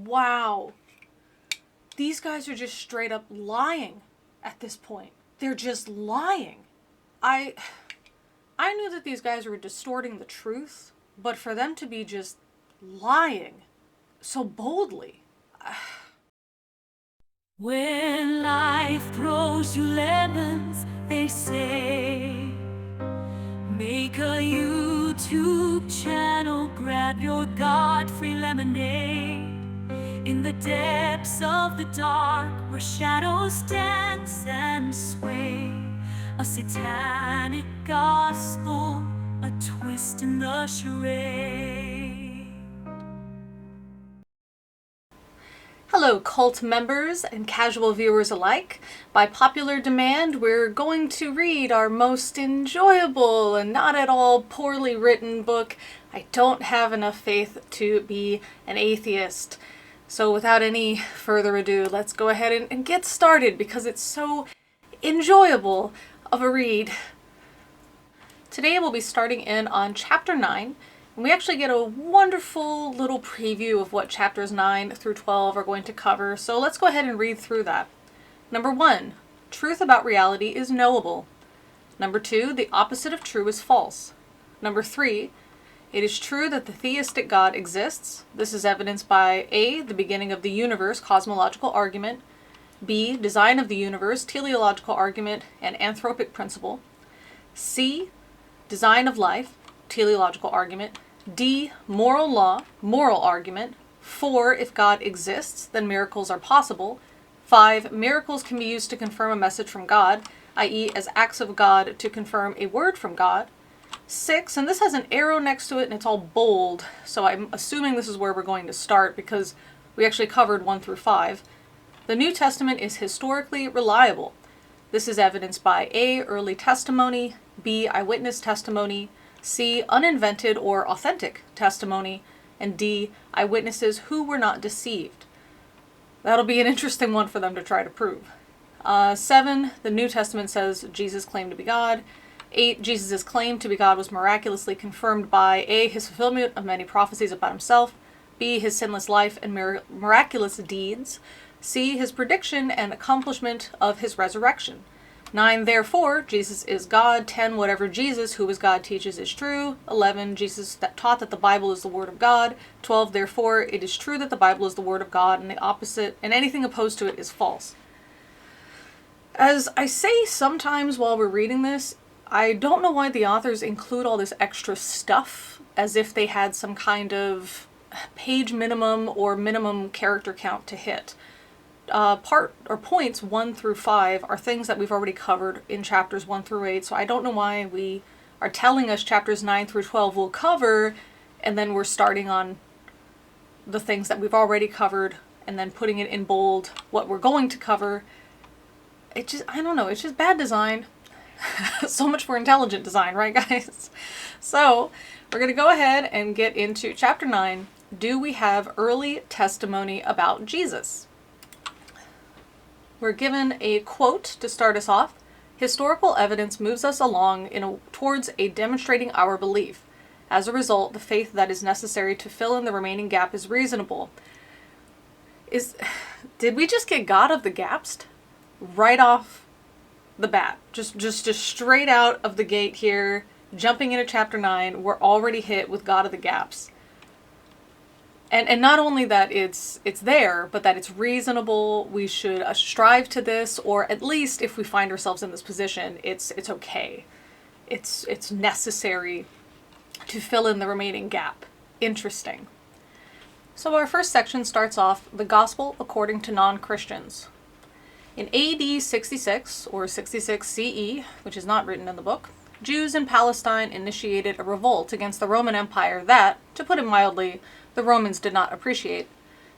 Wow. These guys are just straight up lying at this point. They're just lying. I knew that these guys were distorting the truth, but for them to be just lying so boldly. When life throws you lemons, they say, make a YouTube channel, grab your God-free lemonade. In the depths of the dark, where shadows dance and sway, a satanic gospel, a twist in the charade. Hello, cult members and casual viewers alike. By popular demand, we're going to read our most enjoyable and not at all poorly written book, I Don't Have Enough Faith to Be an Atheist. So without any further ado, let's go ahead and get started because it's so enjoyable of a read. Today we'll be starting in on Chapter 9. And we actually get a wonderful little preview of what chapters 9 through 12 are going to cover, so let's go ahead and read through that. Number 1, truth about reality is knowable. Number 2, the opposite of true is false. Number 3, it is true that the theistic God exists. This is evidenced by A, the beginning of the universe, cosmological argument, B, design of the universe, teleological argument, and anthropic principle, C, design of life, teleological argument, D, moral law, moral argument. 4, if God exists, then miracles are possible. 5, miracles can be used to confirm a message from God, i.e. as acts of God to confirm a word from God. 6, and this has an arrow next to it and it's all bold, so I'm assuming this is where we're going to start because we actually covered 1 through 5. The New Testament is historically reliable. This is evidenced by A, early testimony, B, eyewitness testimony, C, uninvented or authentic testimony, and D, eyewitnesses who were not deceived. That'll be an interesting one for them to try to prove. 7, the New Testament says Jesus claimed to be God. 8, Jesus' claim to be God was miraculously confirmed by A, his fulfillment of many prophecies about himself, B, his sinless life and miraculous deeds, C, his prediction and accomplishment of his resurrection. 9, therefore, Jesus is God. 10, whatever Jesus, who is God, teaches is true. 11, Jesus taught that the Bible is the Word of God. 12, therefore, it is true that the Bible is the Word of God, and the opposite, and anything opposed to it is false. As I say sometimes while we're reading this, I don't know why the authors include all this extra stuff, as if they had some kind of page minimum or minimum character count to hit. Points 1 through 5 are things that we've already covered in chapters 1 through 8, so I don't know why we are telling us chapters 9 through 12 will cover, and then we're starting on the things that we've already covered, and then putting it in bold, what we're going to cover. I don't know, it's just bad design. So much for intelligent design, right guys? So, we're going to go ahead and get into chapter 9, Do We Have Early Testimony About Jesus? We're given a quote to start us off. Historical evidence moves us along towards demonstrating our belief. As a result, the faith that is necessary to fill in the remaining gap is reasonable. Did we just get God of the Gapsed? Right off the bat. Just straight out of the gate here, jumping into chapter 9, we're already hit with God of the Gaps. And not only that it's there, but that it's reasonable, we should strive to this, or at least if we find ourselves in this position, it's okay. It's necessary to fill in the remaining gap. Interesting. So our first section starts off, the Gospel according to non-Christians. In AD 66, or 66 CE, which is not written in the book, Jews in Palestine initiated a revolt against the Roman Empire that, to put it mildly, the Romans did not appreciate.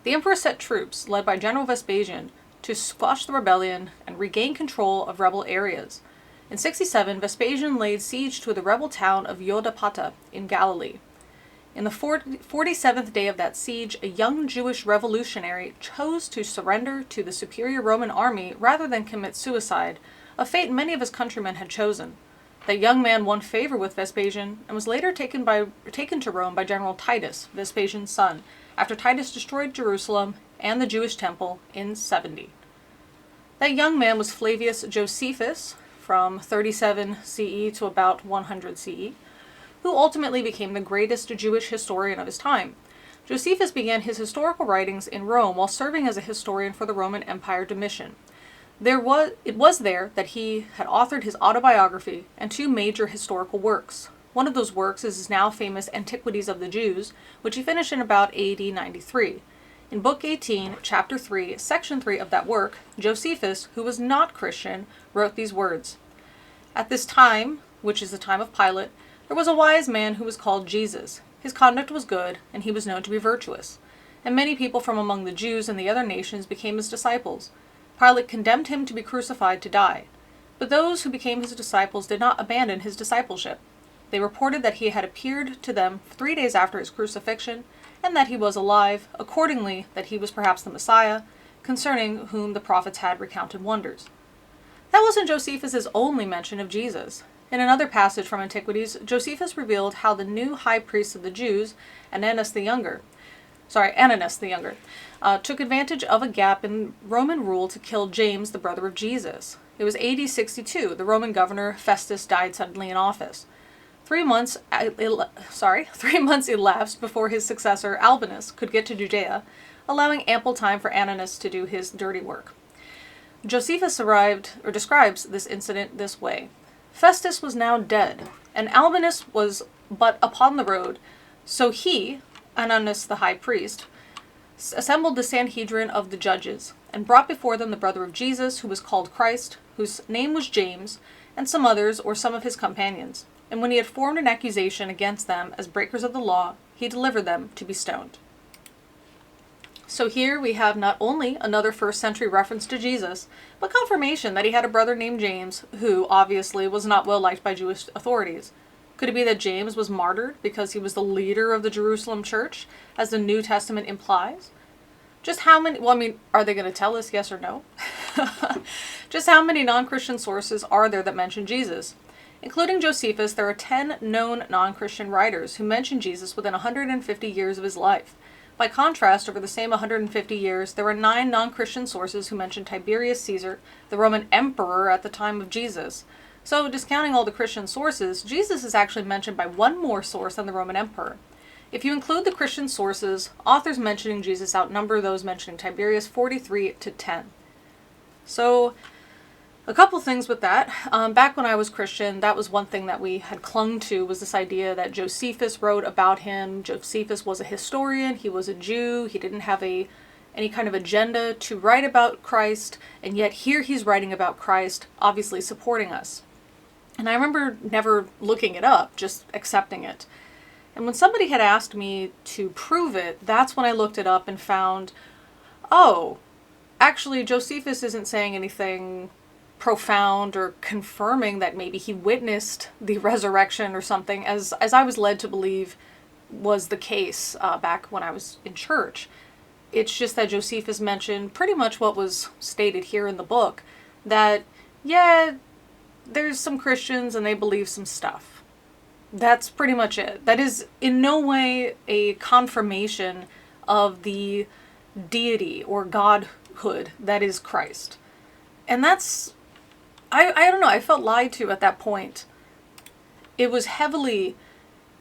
The emperor sent troops, led by General Vespasian, to squash the rebellion and regain control of rebel areas. In 67, Vespasian laid siege to the rebel town of Yodapata in Galilee. In the 47th day of that siege, a young Jewish revolutionary chose to surrender to the superior Roman army rather than commit suicide, a fate many of his countrymen had chosen. That young man won favor with Vespasian and was later taken to Rome by General Titus, Vespasian's son, after Titus destroyed Jerusalem and the Jewish temple in 70. That young man was Flavius Josephus, from 37 CE to about 100 CE, who ultimately became the greatest Jewish historian of his time. Josephus began his historical writings in Rome while serving as a historian for the Roman Empire Domitian. It was there that he had authored his autobiography and two major historical works. One of those works is his now famous Antiquities of the Jews, which he finished in about AD 93. In Book 18, Chapter 3, Section 3 of that work, Josephus, who was not Christian, wrote these words: "At this time, which is the time of Pilate, there was a wise man who was called Jesus. His conduct was good, and he was known to be virtuous. And many people from among the Jews and the other nations became his disciples. Pilate condemned him to be crucified to die. But those who became his disciples did not abandon his discipleship. They reported that he had appeared to them 3 days after his crucifixion, and that he was alive, accordingly that he was perhaps the Messiah, concerning whom the prophets had recounted wonders." That wasn't Josephus's only mention of Jesus. In another passage from Antiquities, Josephus revealed how the new high priest of the Jews, Ananus the Younger, took advantage of a gap in Roman rule to kill James, the brother of Jesus. It was AD 62. The Roman governor Festus died suddenly in office. 3 months elapsed before his successor Albinus could get to Judea, allowing ample time for Ananus to do his dirty work. Josephus describes this incident this way: "Festus was now dead, and Albinus was but upon the road, so he, Ananus the high priest, assembled the Sanhedrin of the judges, and brought before them the brother of Jesus, who was called Christ, whose name was James, and some others or some of his companions. And when he had formed an accusation against them as breakers of the law, he delivered them to be stoned." So here we have not only another first-century reference to Jesus, but confirmation that he had a brother named James, who obviously was not well liked by Jewish authorities. Could it be that James was martyred because he was the leader of the Jerusalem church, as the New Testament implies? Just how many, are they going to tell us yes or no? Just how many non-Christian sources are there that mention Jesus? Including Josephus, there are 10 known non-Christian writers who mention Jesus within 150 years of his life. By contrast, over the same 150 years, there are 9 non-Christian sources who mention Tiberius Caesar, the Roman emperor at the time of Jesus. So, discounting all the Christian sources, Jesus is actually mentioned by one more source than the Roman emperor. If you include the Christian sources, authors mentioning Jesus outnumber those mentioning Tiberius 43 to 10. So, a couple things with that. Back when I was Christian, that was one thing that we had clung to, was this idea that Josephus wrote about him. Josephus was a historian, he was a Jew, he didn't have any kind of agenda to write about Christ, and yet here he's writing about Christ, obviously supporting us. And I remember never looking it up, just accepting it. And when somebody had asked me to prove it, that's when I looked it up and found, oh, actually Josephus isn't saying anything profound or confirming that maybe he witnessed the resurrection or something, as I was led to believe was the case back when I was in church. It's just that Josephus mentioned pretty much what was stated here in the book, that, yeah, there's some Christians and they believe some stuff. That's pretty much it. That is in no way a confirmation of the deity or godhood that is Christ. And that's, I don't know, I felt lied to at that point. It was heavily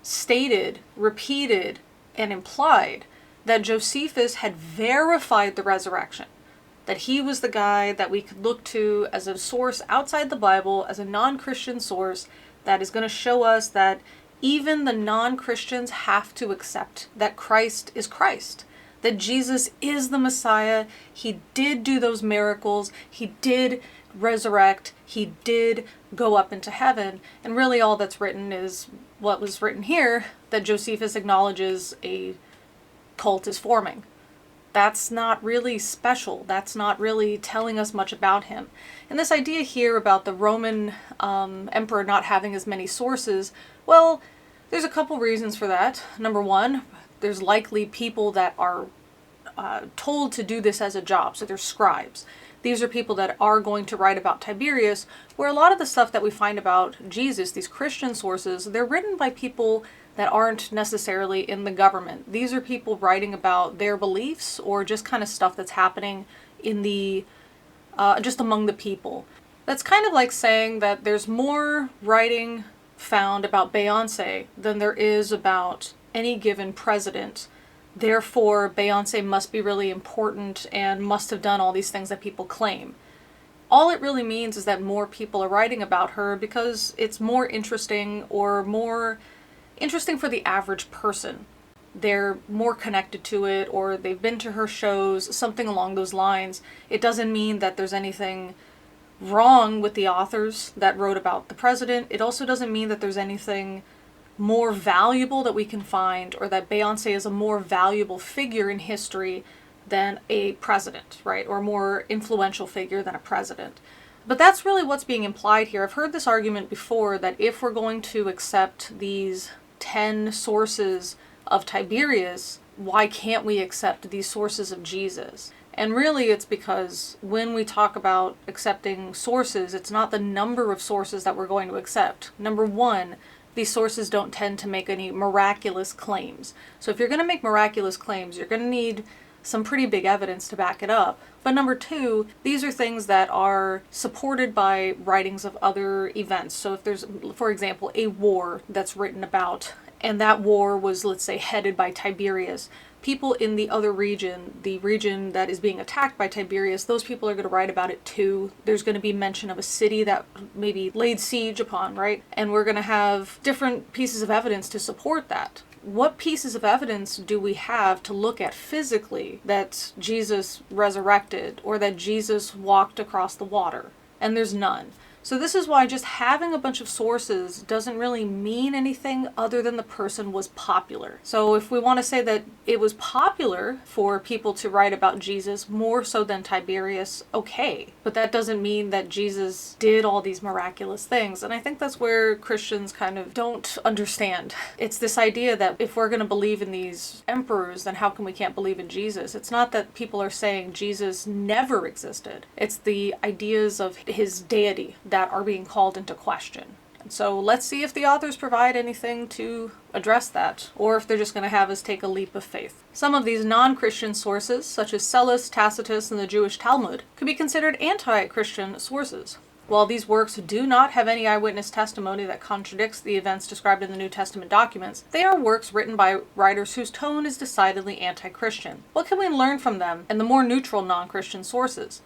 stated, repeated, and implied that Josephus had verified the resurrection, that he was the guy that we could look to as a source outside the Bible, as a non-Christian source that is going to show us that even the non-Christians have to accept that Christ is Christ, that Jesus is the Messiah, he did do those miracles, he did resurrect, he did go up into heaven, and really all that's written is what was written here, that Josephus acknowledges a cult is forming. That's not really special. That's not really telling us much about him. And this idea here about the Roman emperor not having as many sources, well, there's a couple reasons for that. Number one, there's likely people that are told to do this as a job, so they're scribes. These are people that are going to write about Tiberius, where a lot of the stuff that we find about Jesus, these Christian sources, they're written by people that aren't necessarily in the government. These are people writing about their beliefs or just kind of stuff that's happening in the just among the people. That's kind of like saying that there's more writing found about Beyonce than there is about any given president. Therefore, Beyonce must be really important and must have done all these things that people claim. All it really means is that more people are writing about her because it's more interesting, or more interesting for the average person. They're more connected to it, or they've been to her shows, something along those lines. It doesn't mean that there's anything wrong with the authors that wrote about the president. It also doesn't mean that there's anything more valuable that we can find, or that Beyonce is a more valuable figure in history than a president, right? Or more influential figure than a president. But that's really what's being implied here. I've heard this argument before, that if we're going to accept these 10 sources of Tiberius, why can't we accept these sources of Jesus? And really it's because when we talk about accepting sources, it's not the number of sources that we're going to accept. Number one, these sources don't tend to make any miraculous claims. So if you're going to make miraculous claims, you're going to need some pretty big evidence to back it up. But number two, these are things that are supported by writings of other events. So if there's, for example, a war that's written about, and that war was, let's say, headed by Tiberius, people in the other region, the region that is being attacked by Tiberius, those people are going to write about it too. There's going to be mention of a city that maybe laid siege upon, right? And we're going to have different pieces of evidence to support that. What pieces of evidence do we have to look at physically that Jesus resurrected, or that Jesus walked across the water? And there's none. So this is why just having a bunch of sources doesn't really mean anything other than the person was popular. So if we want to say that it was popular for people to write about Jesus more so than Tiberius, okay. But that doesn't mean that Jesus did all these miraculous things. And I think that's where Christians kind of don't understand. It's this idea that if we're going to believe in these emperors, then how come we can't believe in Jesus? It's not that people are saying Jesus never existed. It's the ideas of his deity that are being called into question. And so let's see if the authors provide anything to address that, or if they're just going to have us take a leap of faith. Some of these non-Christian sources, such as Psellus, Tacitus, and the Jewish Talmud, could be considered anti-Christian sources. While these works do not have any eyewitness testimony that contradicts the events described in the New Testament documents, they are works written by writers whose tone is decidedly anti-Christian. What can we learn from them and the more neutral non-Christian sources?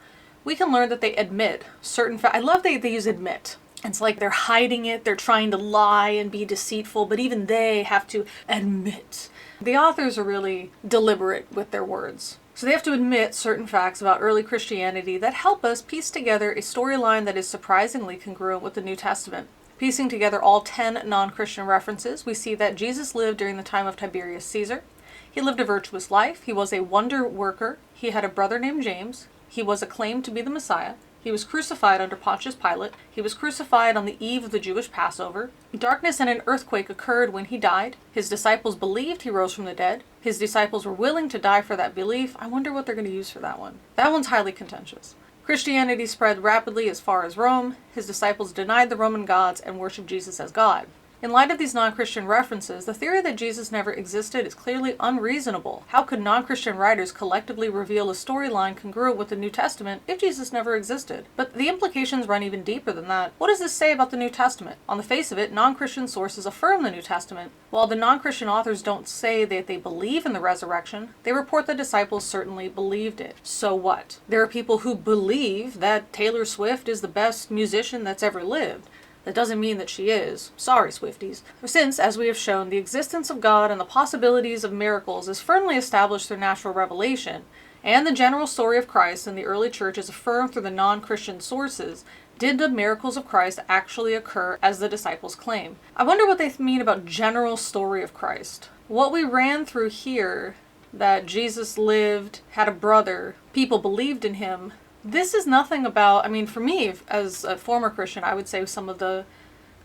We can learn that they admit certain facts. I love that they use admit. It's like they're hiding it, they're trying to lie and be deceitful, but even they have to admit. The authors are really deliberate with their words. So they have to admit certain facts about early Christianity that help us piece together a storyline that is surprisingly congruent with the New Testament. Piecing together all 10 non-Christian references, we see that Jesus lived during the time of Tiberius Caesar. He lived a virtuous life. He was a wonder worker. He had a brother named James. He was acclaimed to be the Messiah. He was crucified under Pontius Pilate. He was crucified on the eve of the Jewish Passover. Darkness and an earthquake occurred when he died. His disciples believed he rose from the dead. His disciples were willing to die for that belief. I wonder what they're going to use for that one. That one's highly contentious. Christianity spread rapidly as far as Rome. His disciples denied the Roman gods and worshipped Jesus as God. In light of these non-Christian references, the theory that Jesus never existed is clearly unreasonable. How could non-Christian writers collectively reveal a storyline congruent with the New Testament if Jesus never existed? But the implications run even deeper than that. What does this say about the New Testament? On the face of it, non-Christian sources affirm the New Testament. While the non-Christian authors don't say that they believe in the resurrection, they report the disciples certainly believed it. So what? There are people who believe that Taylor Swift is the best musician that's ever lived. That doesn't mean that she is. Sorry, Swifties. Since, as we have shown, the existence of God and the possibilities of miracles is firmly established through natural revelation, and the general story of Christ in the early church is affirmed through the non-Christian sources, did the miracles of Christ actually occur as the disciples claim? I wonder what they mean about general story of Christ. What we ran through here, that Jesus lived, had a brother, people believed in him, this is nothing about, I mean, for me, as a former Christian, I would say some of the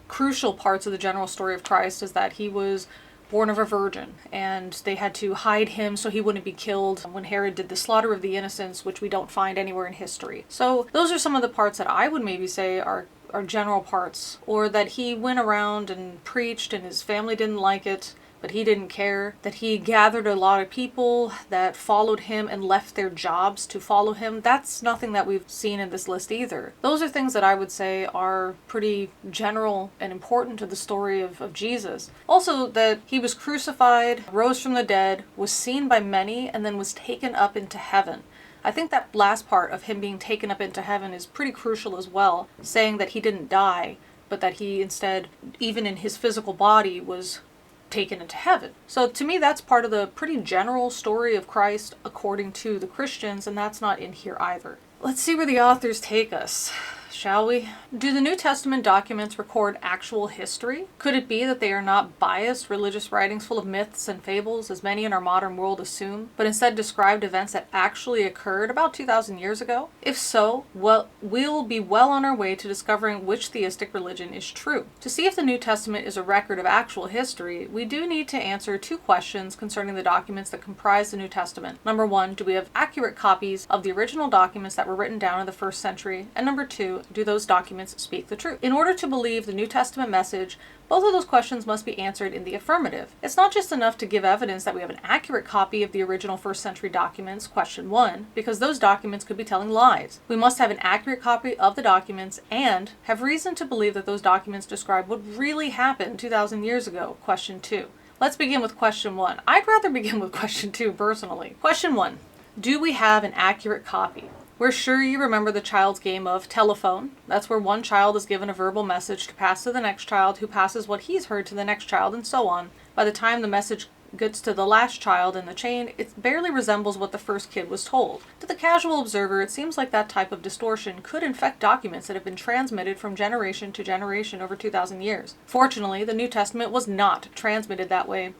crucial parts of the general story of Christ is that he was born of a virgin, and they had to hide him so he wouldn't be killed when Herod did the slaughter of the innocents, which we don't find anywhere in history. So those are some of the parts that I would maybe say are are general parts, or that he went around and preached and his family didn't like it, but he didn't care, that he gathered a lot of people that followed him and left their jobs to follow him. That's nothing that we've seen in this list either. Those are things that I would say are pretty general and important to the story of Jesus. Also, that he was crucified, rose from the dead, was seen by many, and then was taken up into heaven. I think that last part of him being taken up into heaven is pretty crucial as well, saying that he didn't die, but that he instead, even in his physical body, was taken into heaven. So to me, that's part of the pretty general story of Christ according to the Christians, and that's not in here either. Let's see where the authors take us, shall we? Do the New Testament documents record actual history? Could it be that they are not biased religious writings full of myths and fables, as many in our modern world assume, but instead described events that actually occurred about 2,000 years ago? If so, we'll be well on our way to discovering which theistic religion is true. To see if the New Testament is a record of actual history, we do need to answer two questions concerning the documents that comprise the New Testament. Number one, do we have accurate copies of the original documents that were written down in the first century? And number two, do those documents speak the truth? In order to believe the New Testament message, both of those questions must be answered in the affirmative. It's not just enough to give evidence that we have an accurate copy of the original first century documents, question one, because those documents could be telling lies. We must have an accurate copy of the documents and have reason to believe that those documents describe what really happened 2,000 years ago, question two. Let's begin with question one. I'd rather begin with question two, personally. Question one, do we have an accurate copy? We're sure you remember the child's game of telephone. That's where one child is given a verbal message to pass to the next child, who passes what he's heard to the next child, and so on. By the time the message gets to the last child in the chain, it barely resembles what the first kid was told. To the casual observer, it seems like that type of distortion could infect documents that have been transmitted from generation to generation over 2,000 years. Fortunately, the New Testament was not transmitted that way,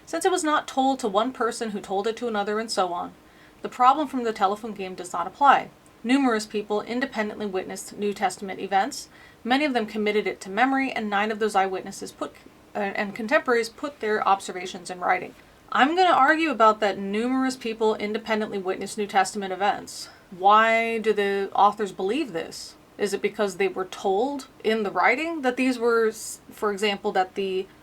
since it was not told to one person who told it to another, and so on. The problem from the telephone game does not apply. Numerous people independently witnessed New Testament events. Many of them committed it to memory, and 9 of those eyewitnesses and contemporaries put their observations in writing. I'm going to argue about that numerous people independently witnessed New Testament events. Why do the authors believe this? Is it because they were told in the writing that these were, for example, that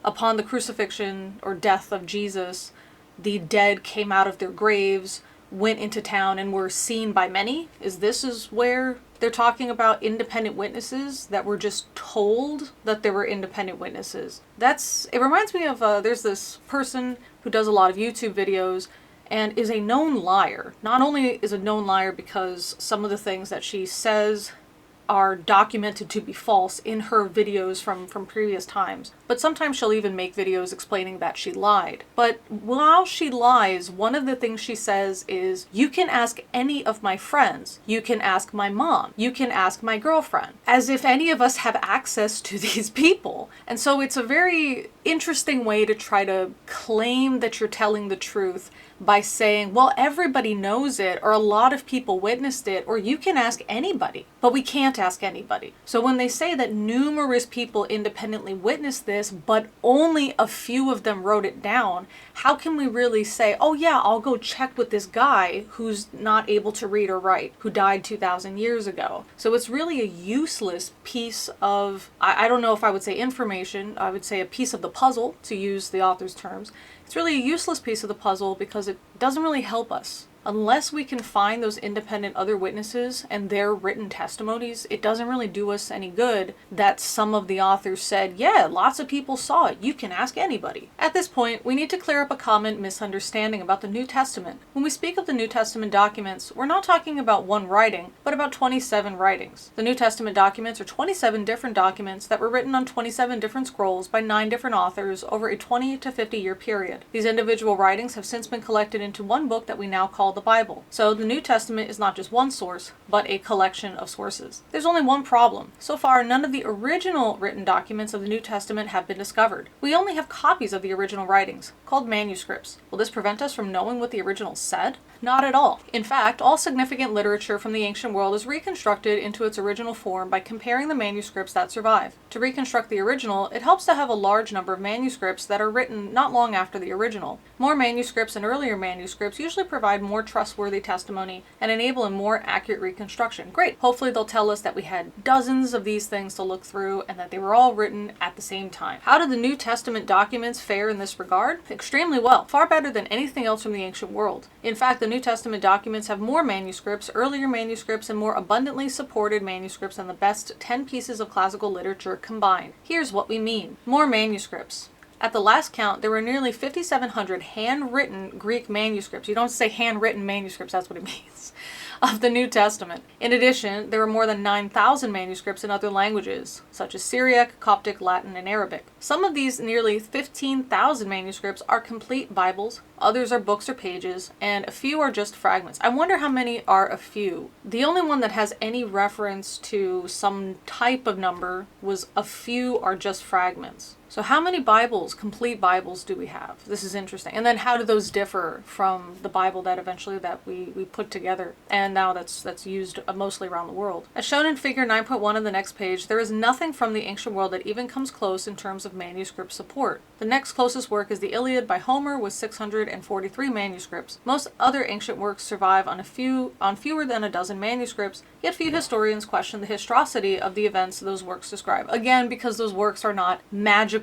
upon the crucifixion or death of Jesus, the dead came out of their graves, went into town, and were seen by many? Is where they're talking about independent witnesses that were just told that there were independent witnesses? It reminds me of, there's this person who does a lot of YouTube videos and is a known liar. Not only is a known liar because some of the things that she says are documented to be false in her videos from previous times, but sometimes she'll even make videos explaining that she lied. But while she lies, one of the things she says is, you can ask any of my friends, you can ask my mom, you can ask my girlfriend, as if any of us have access to these people. And so it's a very interesting way to try to claim that you're telling the truth by saying, well, everybody knows it, or a lot of people witnessed it, or you can ask anybody, but we can't ask anybody. So when they say that numerous people independently witnessed this, but only a few of them wrote it down, how can we really say, oh yeah, I'll go check with this guy who's not able to read or write, who died 2,000 years ago? So it's really a useless piece of, I don't know if I would say information, I would say a piece of the puzzle, to use the author's terms. It's really a useless piece of the puzzle because it doesn't really help us. Unless we can find those independent other witnesses and their written testimonies, it doesn't really do us any good that some of the authors said, yeah, lots of people saw it, you can ask anybody. At this point, we need to clear up a common misunderstanding about the New Testament. When we speak of the New Testament documents, we're not talking about one writing, but about 27 writings. The New Testament documents are 27 different documents that were written on 27 different scrolls by 9 different authors over a 20 to 50 year period. These individual writings have since been collected into one book that we now call the Bible. So the New Testament is not just one source, but a collection of sources. There's only one problem. So far, none of the original written documents of the New Testament have been discovered. We only have copies of the original writings, called manuscripts. Will this prevent us from knowing what the original said? Not at all. In fact, all significant literature from the ancient world is reconstructed into its original form by comparing the manuscripts that survive. To reconstruct the original, it helps to have a large number of manuscripts that are written not long after the original. More manuscripts and earlier manuscripts usually provide more trustworthy testimony and enable a more accurate reconstruction. Great. Hopefully they'll tell us that we had dozens of these things to look through and that they were all written at the same time. How did the New Testament documents fare in this regard? Extremely well. Far better than anything else from the ancient world. In fact, the New Testament documents have more manuscripts, earlier manuscripts, and more abundantly supported manuscripts than the best 10 pieces of classical literature combined. Here's what we mean. More manuscripts. At the last count, there were nearly 5,700 handwritten Greek manuscripts. You don't say handwritten manuscripts, that's what it means, of the New Testament. In addition, there were more than 9,000 manuscripts in other languages, such as Syriac, Coptic, Latin, and Arabic. Some of these nearly 15,000 manuscripts are complete Bibles, others are books or pages, and a few are just fragments. I wonder how many are a few. The only one that has any reference to some type of number was a few are just fragments. So how many Bibles, complete Bibles, do we have? This is interesting. And then how do those differ from the Bible that eventually that we put together and now that's used mostly around the world? As shown in figure 9.1 on the next page, there is nothing from the ancient world that even comes close in terms of manuscript support. The next closest work is the Iliad by Homer with 643 manuscripts. Most other ancient works survive on fewer than a dozen manuscripts, yet few historians question the historicity of the events those works describe. Again, because those works are not magical,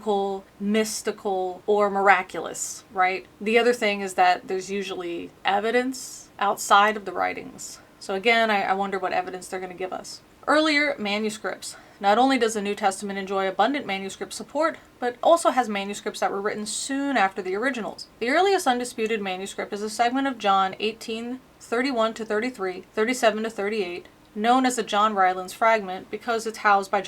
mystical, or miraculous, right? The other thing is that there's usually evidence outside of the writings. So again, I wonder what evidence they're going to give us. Earlier manuscripts. Not only does the New Testament enjoy abundant manuscript support, but also has manuscripts that were written soon after the originals. The earliest undisputed manuscript is a segment of John 18:31-33, 37-38, known as the John Rylands fragment because it's housed by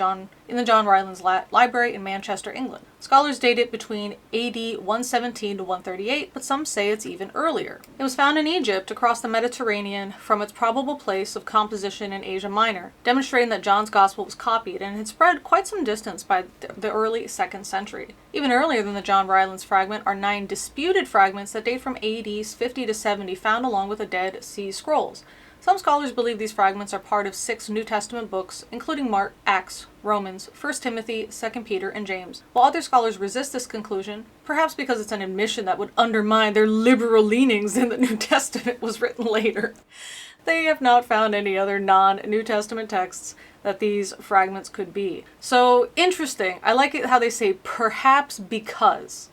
in the John Rylands Library in Manchester, England. Scholars date it between AD 117 to 138, but some say it's even earlier. It was found in Egypt across the Mediterranean from its probable place of composition in Asia Minor, demonstrating that John's Gospel was copied and had spread quite some distance by the early 2nd century. Even earlier than the John Rylands fragment are 9 disputed fragments that date from ADs 50 to 70 found along with the Dead Sea Scrolls. Some scholars believe these fragments are part of 6 New Testament books, including Mark, Acts, Romans, 1 Timothy, 2 Peter, and James, while other scholars resist this conclusion, perhaps because it's an admission that would undermine their liberal leanings in the New Testament was written later. They have not found any other non-New Testament texts that these fragments could be. So, interesting. I like it how they say perhaps because.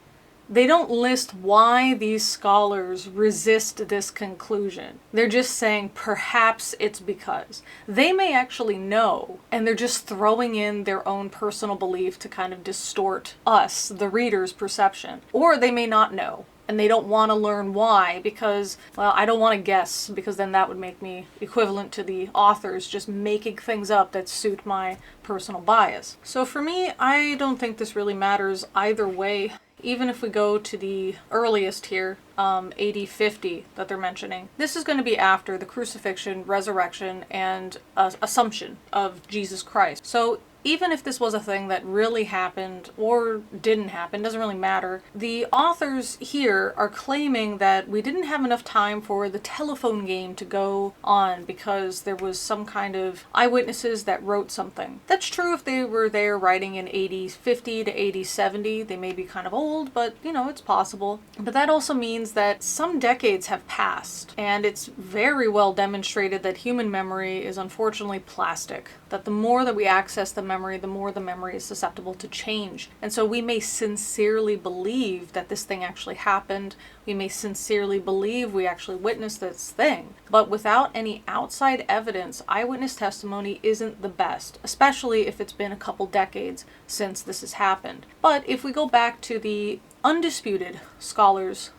They don't list why these scholars resist this conclusion. They're just saying perhaps it's because. They may actually know, and they're just throwing in their own personal belief to kind of distort us, the reader's perception. Or they may not know, and they don't want to learn why because, well, I don't want to guess because then that would make me equivalent to the authors just making things up that suit my personal bias. So for me, I don't think this really matters either way. Even if we go to the earliest here, AD 50 that they're mentioning, this is going to be after the crucifixion, resurrection, and assumption of Jesus Christ. So even if this was a thing that really happened or didn't happen, doesn't really matter. The authors here are claiming that we didn't have enough time for the telephone game to go on because there was some kind of eyewitnesses that wrote something. That's true if they were there writing in AD 50 to AD 70. They may be kind of old, but it's possible. But that also means that some decades have passed, and it's very well demonstrated that human memory is unfortunately plastic. That the more that we access the memory, the more the memory is susceptible to change. And so we may sincerely believe that this thing actually happened. We may sincerely believe we actually witnessed this thing. But without any outside evidence, eyewitness testimony isn't the best, especially if it's been a couple decades since this has happened. But if we go back to the undisputed scholars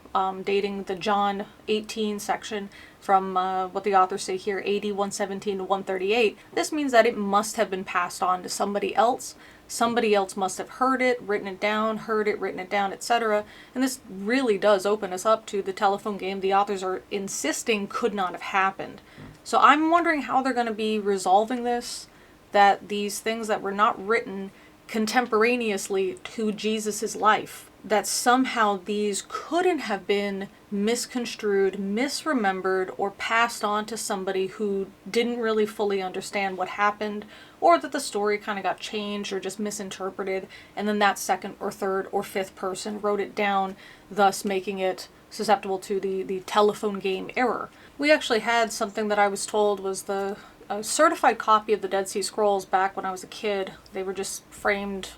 dating the John 18 section from what the authors say here, AD 117 to 138, this means that it must have been passed on to somebody else. Somebody else must have heard it, written it down, heard it, written it down, etc. And this really does open us up to the telephone game the authors are insisting could not have happened. So I'm wondering how they're going to be resolving this, that these things that were not written contemporaneously to Jesus's life that somehow these couldn't have been misconstrued, misremembered, or passed on to somebody who didn't really fully understand what happened, or that the story kind of got changed or just misinterpreted, and then that second or third or fifth person wrote it down, thus making it susceptible to the telephone game error. We actually had something that I was told was a certified copy of the Dead Sea Scrolls back when I was a kid. They were just framed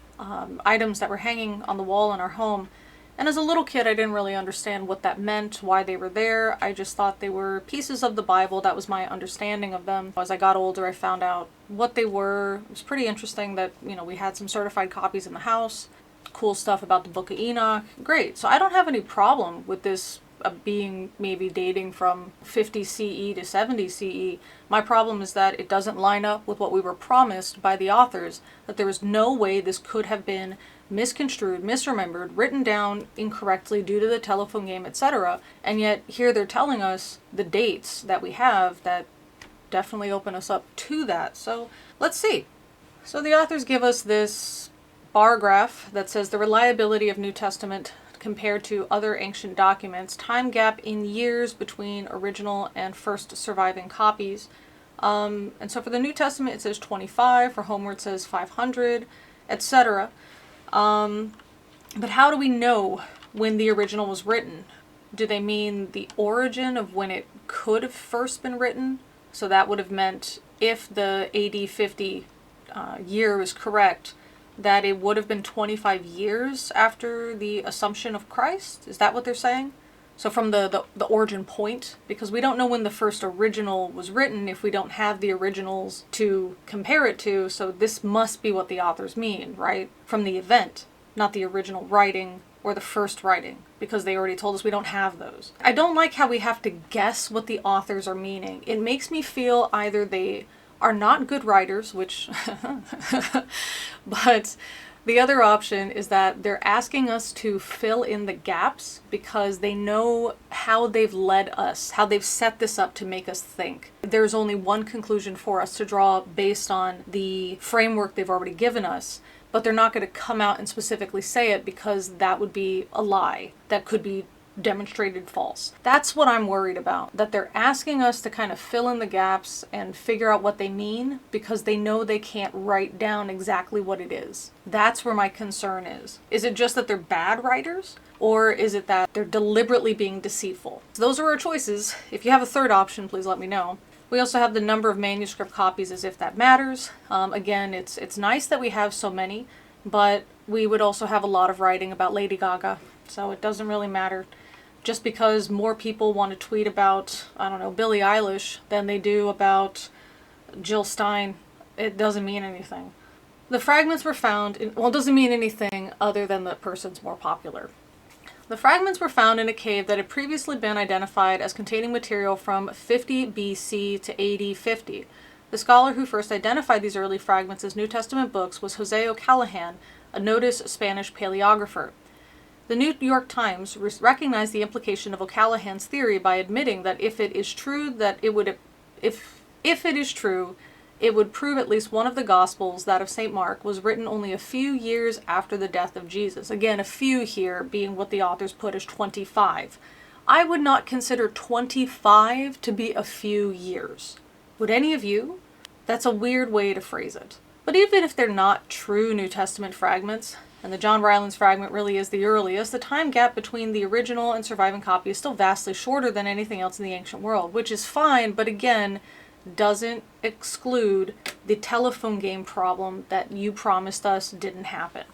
items that were hanging on the wall in our home. And as a little kid, I didn't really understand what that meant, why they were there. I just thought they were pieces of the Bible. That was my understanding of them. As I got older, I found out what they were. It was pretty interesting that, we had some certified copies in the house. Cool stuff about the Book of Enoch. Great. So I don't have any problem with this being maybe dating from 50 CE to 70 CE. My problem is that it doesn't line up with what we were promised by the authors, that there is no way this could have been misconstrued, misremembered, written down incorrectly due to the telephone game, etc. And yet here they're telling us the dates that we have that definitely open us up to that. So let's see. So the authors give us this bar graph that says the reliability of New Testament compared to other ancient documents, time gap in years between original and first surviving copies. And so for the New Testament it says 25, for Homer it says 500, etc. But how do we know when the original was written? Do they mean the origin of when it could have first been written? So that would have meant if the AD 50 year is correct, that it would have been 25 years after the Assumption of Christ? Is that what they're saying? So from the origin point, because we don't know when the first original was written if we don't have the originals to compare it to, so this must be what the authors mean, right? From the event, not the original writing or the first writing, because they already told us we don't have those. I don't like how we have to guess what the authors are meaning. It makes me feel either they are not good writers, which, but the other option is that they're asking us to fill in the gaps because they know how they've led us, how they've set this up to make us think. There's only one conclusion for us to draw based on the framework they've already given us, but they're not going to come out and specifically say it because that would be a lie. That could be demonstrated false. That's what I'm worried about, that they're asking us to kind of fill in the gaps and figure out what they mean because they know they can't write down exactly what it is. That's where my concern is. Is it just that they're bad writers, or is it that they're deliberately being deceitful? So those are our choices. If you have a third option, please let me know. We also have the number of manuscript copies as if that matters. Again, it's nice that we have so many, but we would also have a lot of writing about Lady Gaga, so it doesn't really matter. Just because more people want to tweet about, I don't know, Billie Eilish than they do about Jill Stein, it doesn't mean anything. The fragments were found in, well, it doesn't mean anything other than the person's more popular. The fragments were found in a cave that had previously been identified as containing material from 50 BC to AD 50. The scholar who first identified these early fragments as New Testament books was Jose O'Callaghan, a noted Spanish paleographer. The New York Times recognized the implication of O'Callaghan's theory by admitting that if it is true, it would prove at least one of the Gospels, that of St. Mark, was written only a few years after the death of Jesus. Again, a few here being what the authors put as 25. I would not consider 25 to be a few years. Would any of you? That's a weird way to phrase it. But even if they're not true New Testament fragments, and the John Rylands fragment really is the earliest, the time gap between the original and surviving copy is still vastly shorter than anything else in the ancient world, which is fine, but again, doesn't exclude the telephone game problem that you promised us didn't happen.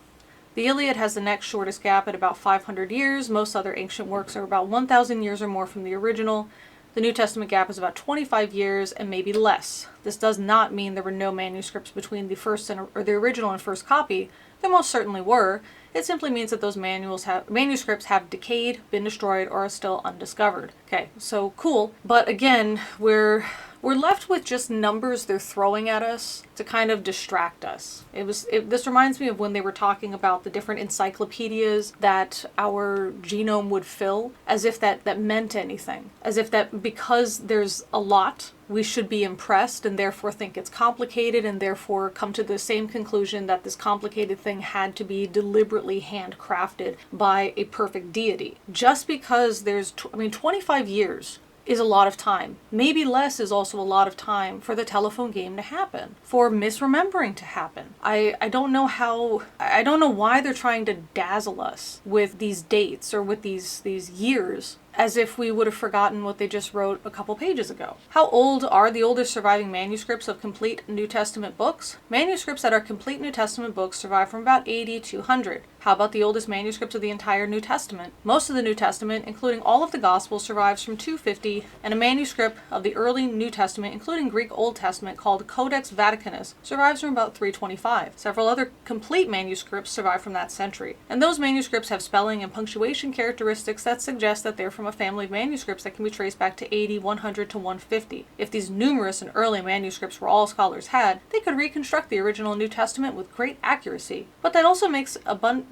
The Iliad has the next shortest gap at about 500 years. Most other ancient works are about 1,000 years or more from the original. The New Testament gap is about 25 years and maybe less. This does not mean there were no manuscripts between the original and first copy. There most certainly were. It simply means that those manuscripts have decayed, been destroyed, or are still undiscovered. Okay, so cool. But again, we're We're left with just numbers they're throwing at us to kind of distract us. This reminds me of when they were talking about the different encyclopedias that our genome would fill, as if that meant anything. As if that because there's a lot, we should be impressed and therefore think it's complicated and therefore come to the same conclusion that this complicated thing had to be deliberately handcrafted by a perfect deity. Just because there's, 25 years is a lot of time. Maybe less is also a lot of time for the telephone game to happen, for misremembering to happen. I don't know why they're trying to dazzle us with these dates or with these years, as if we would have forgotten what they just wrote a couple pages ago. How old are the oldest surviving manuscripts of complete New Testament books? Manuscripts that are complete New Testament books survive from about 80 to 100. How about the oldest manuscripts of the entire New Testament? Most of the New Testament, including all of the Gospels, survives from 250, and a manuscript of the early New Testament, including Greek Old Testament, called Codex Vaticanus, survives from about 325. Several other complete manuscripts survive from that century, and those manuscripts have spelling and punctuation characteristics that suggest that they're from a family of manuscripts that can be traced back to 80, 100 to 150. If these numerous and early manuscripts were all scholars had, they could reconstruct the original New Testament with great accuracy. But that also makes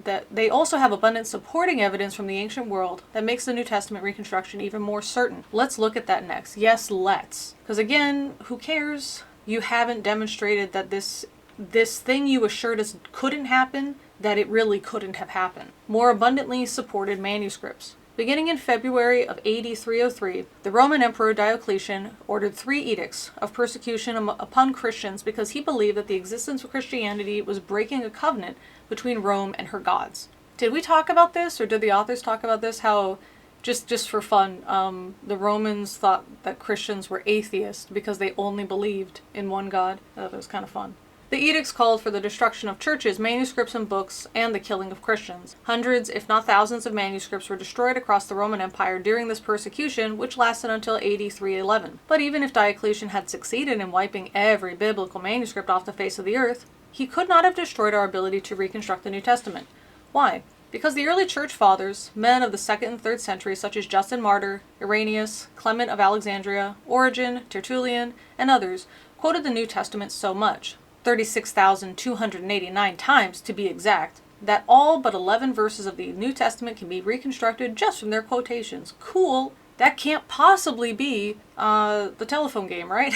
that they also have abundant supporting evidence from the ancient world that makes the New Testament reconstruction even more certain. Let's look at that next. Yes, let's. Because again, who cares? You haven't demonstrated that this thing you assured us couldn't happen, that it really couldn't have happened. More abundantly supported manuscripts. Beginning in February of AD 303, the Roman Emperor Diocletian ordered 3 edicts of persecution upon Christians because he believed that the existence of Christianity was breaking a covenant between Rome and her gods. Did we talk about this, or did the authors talk about this? How, just for fun, the Romans thought that Christians were atheists because they only believed in one god. I thought that was kind of fun. The edicts called for the destruction of churches, manuscripts, and books, and the killing of Christians. Hundreds, if not thousands, of manuscripts were destroyed across the Roman Empire during this persecution, which lasted until AD 311. But even if Diocletian had succeeded in wiping every biblical manuscript off the face of the earth, he could not have destroyed our ability to reconstruct the New Testament. Why? Because the early church fathers, men of the 2nd and 3rd centuries such as Justin Martyr, Irenaeus, Clement of Alexandria, Origen, Tertullian, and others, quoted the New Testament so much, 36,289 times to be exact, that all but 11 verses of the New Testament can be reconstructed just from their quotations. Cool! That can't possibly be the telephone game, right?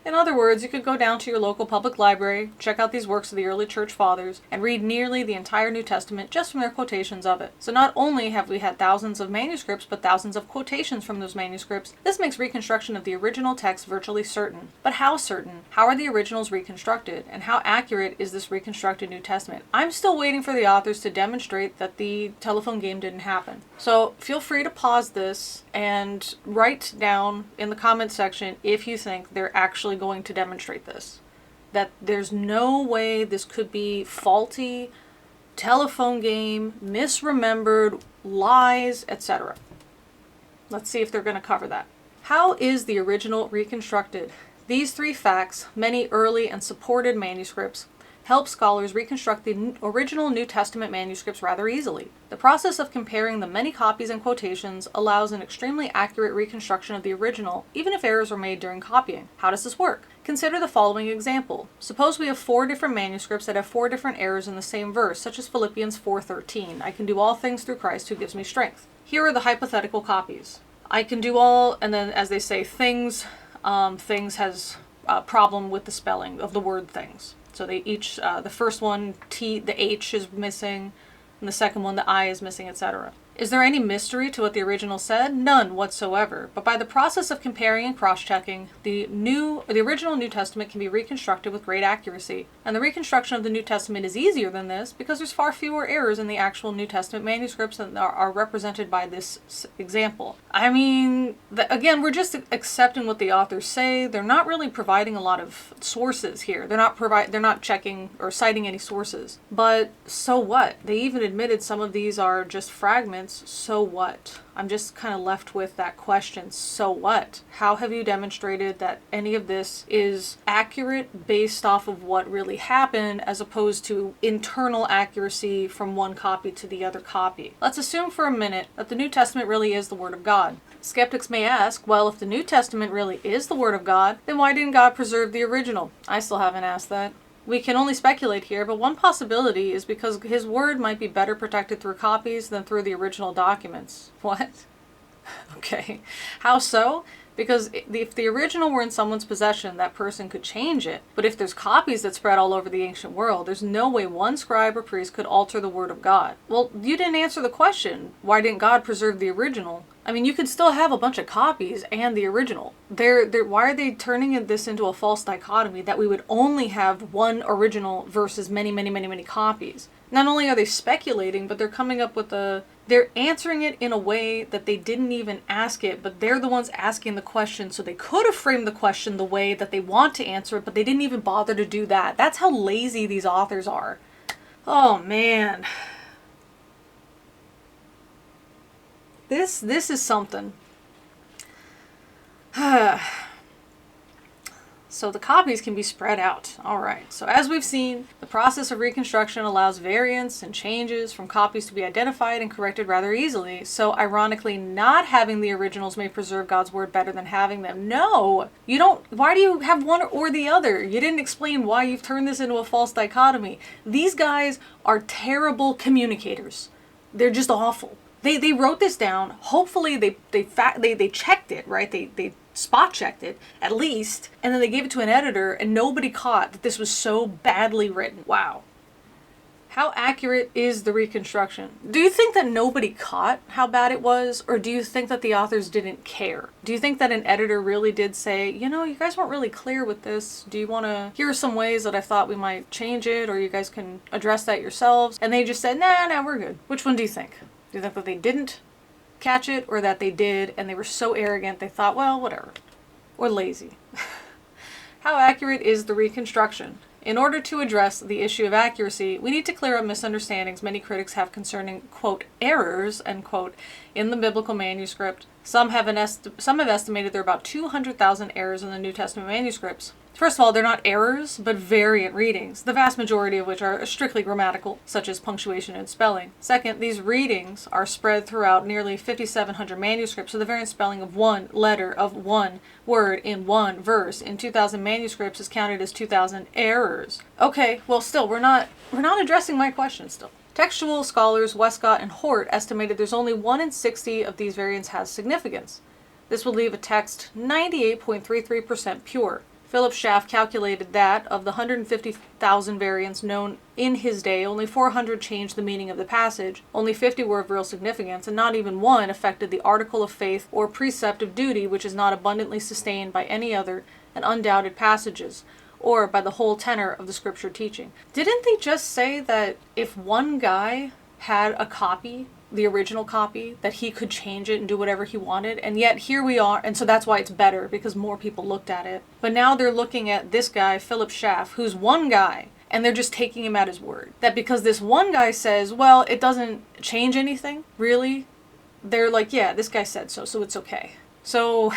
In other words, you could go down to your local public library, check out these works of the early church fathers, and read nearly the entire New Testament just from their quotations of it. So not only have we had thousands of manuscripts, but thousands of quotations from those manuscripts. This makes reconstruction of the original text virtually certain. But how certain? How are the originals reconstructed? And how accurate is this reconstructed New Testament? I'm still waiting for the authors to demonstrate that the telephone game didn't happen. So feel free to pause this and write down in the comment section if you think they're actually going to demonstrate this. That there's no way this could be faulty, telephone game, misremembered, lies, etc. Let's see if they're going to cover that. How is the original reconstructed? These 3 facts, many early and supported manuscripts, help scholars reconstruct the original New Testament manuscripts rather easily. The process of comparing the many copies and quotations allows an extremely accurate reconstruction of the original, even if errors were made during copying. How does this work? Consider the following example. Suppose we have 4 different manuscripts that have 4 different errors in the same verse, such as Philippians 4:13. I can do all things through Christ who gives me strength. Here are the hypothetical copies. I can do all, and then as they say, things has a problem with the spelling of the word things. So they each, the first one, the H is missing, and the second one, the I is missing, etc. Is there any mystery to what the original said? None whatsoever. But by the process of comparing and cross-checking, the original New Testament can be reconstructed with great accuracy. And the reconstruction of the New Testament is easier than this because there's far fewer errors in the actual New Testament manuscripts than are represented by this example. I mean, again, we're just accepting what the authors say. They're not really providing a lot of sources here. They're not checking or citing any sources. But so what? They even admitted some of these are just fragments. So what? I'm just kind of left with that question. So what? How have you demonstrated that any of this is accurate based off of what really happened as opposed to internal accuracy from one copy to the other copy? Let's assume for a minute that the New Testament really is the Word of God. Skeptics may ask, well, if the New Testament really is the Word of God, then why didn't God preserve the original? I still haven't asked that. We can only speculate here, but one possibility is because his word might be better protected through copies than through the original documents. What? Okay. How so? Because if the original were in someone's possession, that person could change it. But if there's copies that spread all over the ancient world, there's no way one scribe or priest could alter the word of God. Well, you didn't answer the question. Why didn't God preserve the original? I mean, you could still have a bunch of copies and the original. Why are they turning this into a false dichotomy that we would only have one original versus many, many, many, many copies? Not only are they speculating, but they're coming up with they're answering it in a way that they didn't even ask it, but they're the ones asking the question, so they could have framed the question the way that they want to answer it, but they didn't even bother to do that. That's how lazy these authors are. Oh, man. This is something. So the copies can be spread out. Alright, so as we've seen, the process of Reconstruction allows variants and changes from copies to be identified and corrected rather easily. So ironically, not having the originals may preserve God's word better than having them. No! You don't. Why do you have one or the other? You didn't explain why you've turned this into a false dichotomy. These guys are terrible communicators. They're just awful. They wrote this down. Hopefully they checked it, right? They spot checked it at least, and then they gave it to an editor, and nobody caught that this was so badly written. Wow. How accurate is the Reconstruction? Do you think that nobody caught how bad it was, or do you think that the authors didn't care? Do you think that an editor really did say, you know, you guys weren't really clear with this. Do you want to, here are some ways that I thought we might change it, or you guys can address that yourselves? And they just said, nah, we're good. Which one do you think? Do you think that they didn't catch it, or that they did and they were so arrogant they thought, well, whatever, or lazy? How accurate is the Reconstruction? In order to address the issue of accuracy, we need to clear up misunderstandings many critics have concerning, quote, errors, end quote, in the biblical manuscript. Some have estimated there are about 200,000 errors in the New Testament manuscripts. First of all, they're not errors, but variant readings, the vast majority of which are strictly grammatical, such as punctuation and spelling. Second, these readings are spread throughout nearly 5,700 manuscripts, so the variant spelling of one letter of one word in one verse in 2,000 manuscripts is counted as 2,000 errors. Okay, well still, we're not addressing my question still. Textual scholars Westcott and Hort estimated there's only 1 in 60 of these variants has significance. This will leave a text 98.33% pure. Philip Schaff calculated that, of the 150,000 variants known in his day, only 400 changed the meaning of the passage, only 50 were of real significance, and not even one affected the article of faith or precept of duty, which is not abundantly sustained by any other and undoubted passages, or by the whole tenor of the scripture teaching. Didn't they just say that if one guy had a copy, the original copy, that he could change it and do whatever he wanted? And yet here we are, and so that's why it's better, because more people looked at it. But now they're looking at this guy, Philip Schaff, who's one guy, and they're just taking him at his word. That because this one guy says, well, it doesn't change anything, really? They're like, yeah, this guy said so it's okay. So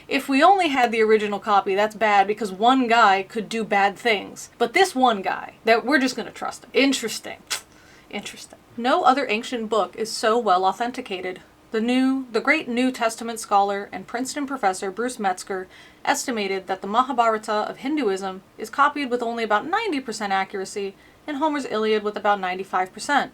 if we only had the original copy, that's bad because one guy could do bad things. But this one guy, that we're just going to trust him. Interesting. No other ancient book is so well authenticated. The great New Testament scholar and Princeton professor Bruce Metzger estimated that the Mahabharata of Hinduism is copied with only about 90% accuracy and Homer's Iliad with about 95%.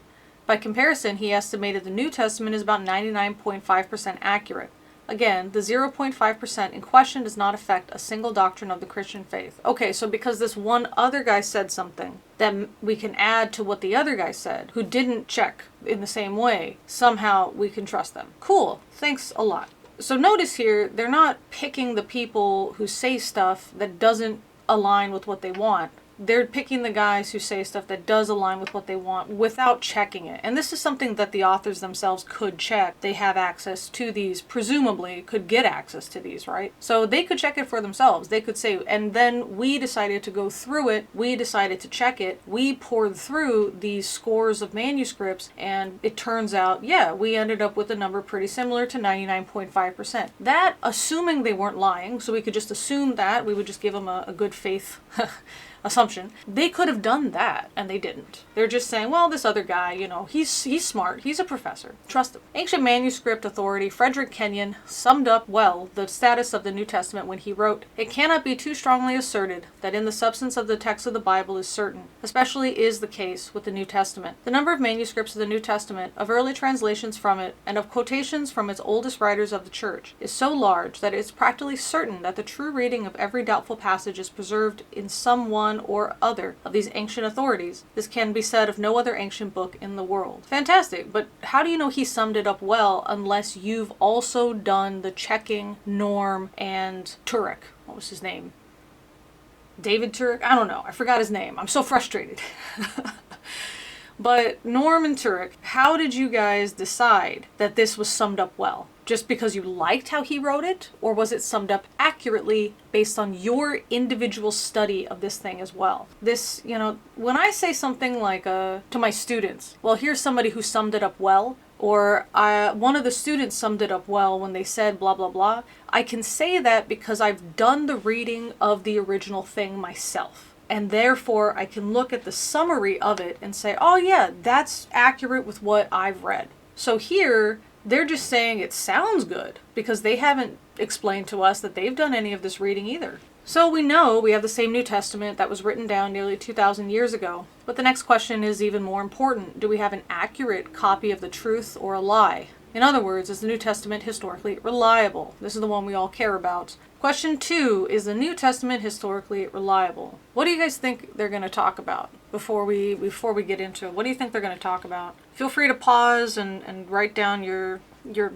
By comparison, he estimated the New Testament is about 99.5% accurate. Again, the 0.5% in question does not affect a single doctrine of the Christian faith. Okay, so because this one other guy said something, then we can add to what the other guy said, who didn't check in the same way. Somehow we can trust them. Cool. Thanks a lot. So notice here, they're not picking the people who say stuff that doesn't align with what they want. They're picking the guys who say stuff that does align with what they want without checking it. And this is something that the authors themselves could check. They have access to these, presumably could get access to these, right? So they could check it for themselves. They could say, and then we decided to go through it. We decided to check it. We poured through these scores of manuscripts, and it turns out, yeah, we ended up with a number pretty similar to 99.5%. That, assuming they weren't lying, so we could just assume that, we would just give them a good faith assumption, they could have done that, and they didn't. They're just saying, well, this other guy, he's smart, he's a professor, trust him. Ancient manuscript authority Frederick Kenyon summed up well the status of the New Testament when he wrote, "It cannot be too strongly asserted that in the substance of the text of the Bible is certain, especially is the case with the New Testament. The number of manuscripts of the New Testament, of early translations from it, and of quotations from its oldest writers of the Church, is so large that it is practically certain that the true reading of every doubtful passage is preserved in some one or other of these ancient authorities. This can be said of no other ancient book in the world." Fantastic, but how do you know he summed it up well unless you've also done the checking Norm and Turek? What was his name? David Turek? I don't know. I forgot his name. I'm so frustrated. But Norm and Turek, how did you guys decide that this was summed up well? Just because you liked how he wrote it? Or was it summed up accurately based on your individual study of this thing as well? This, when I say something like to my students, well, here's somebody who summed it up well, or one of the students summed it up well when they said blah, blah, blah, I can say that because I've done the reading of the original thing myself. And therefore, I can look at the summary of it and say, oh yeah, that's accurate with what I've read. So here, they're just saying it sounds good because they haven't explained to us that they've done any of this reading either. So we know we have the same New Testament that was written down nearly 2,000 years ago. But the next question is even more important. Do we have an accurate copy of the truth or a lie? In other words, is the New Testament historically reliable? This is the one we all care about. Question 2, is the New Testament historically reliable? What do you guys think they're going to talk about before we get into it? What do you think they're going to talk about? Feel free to pause and write down your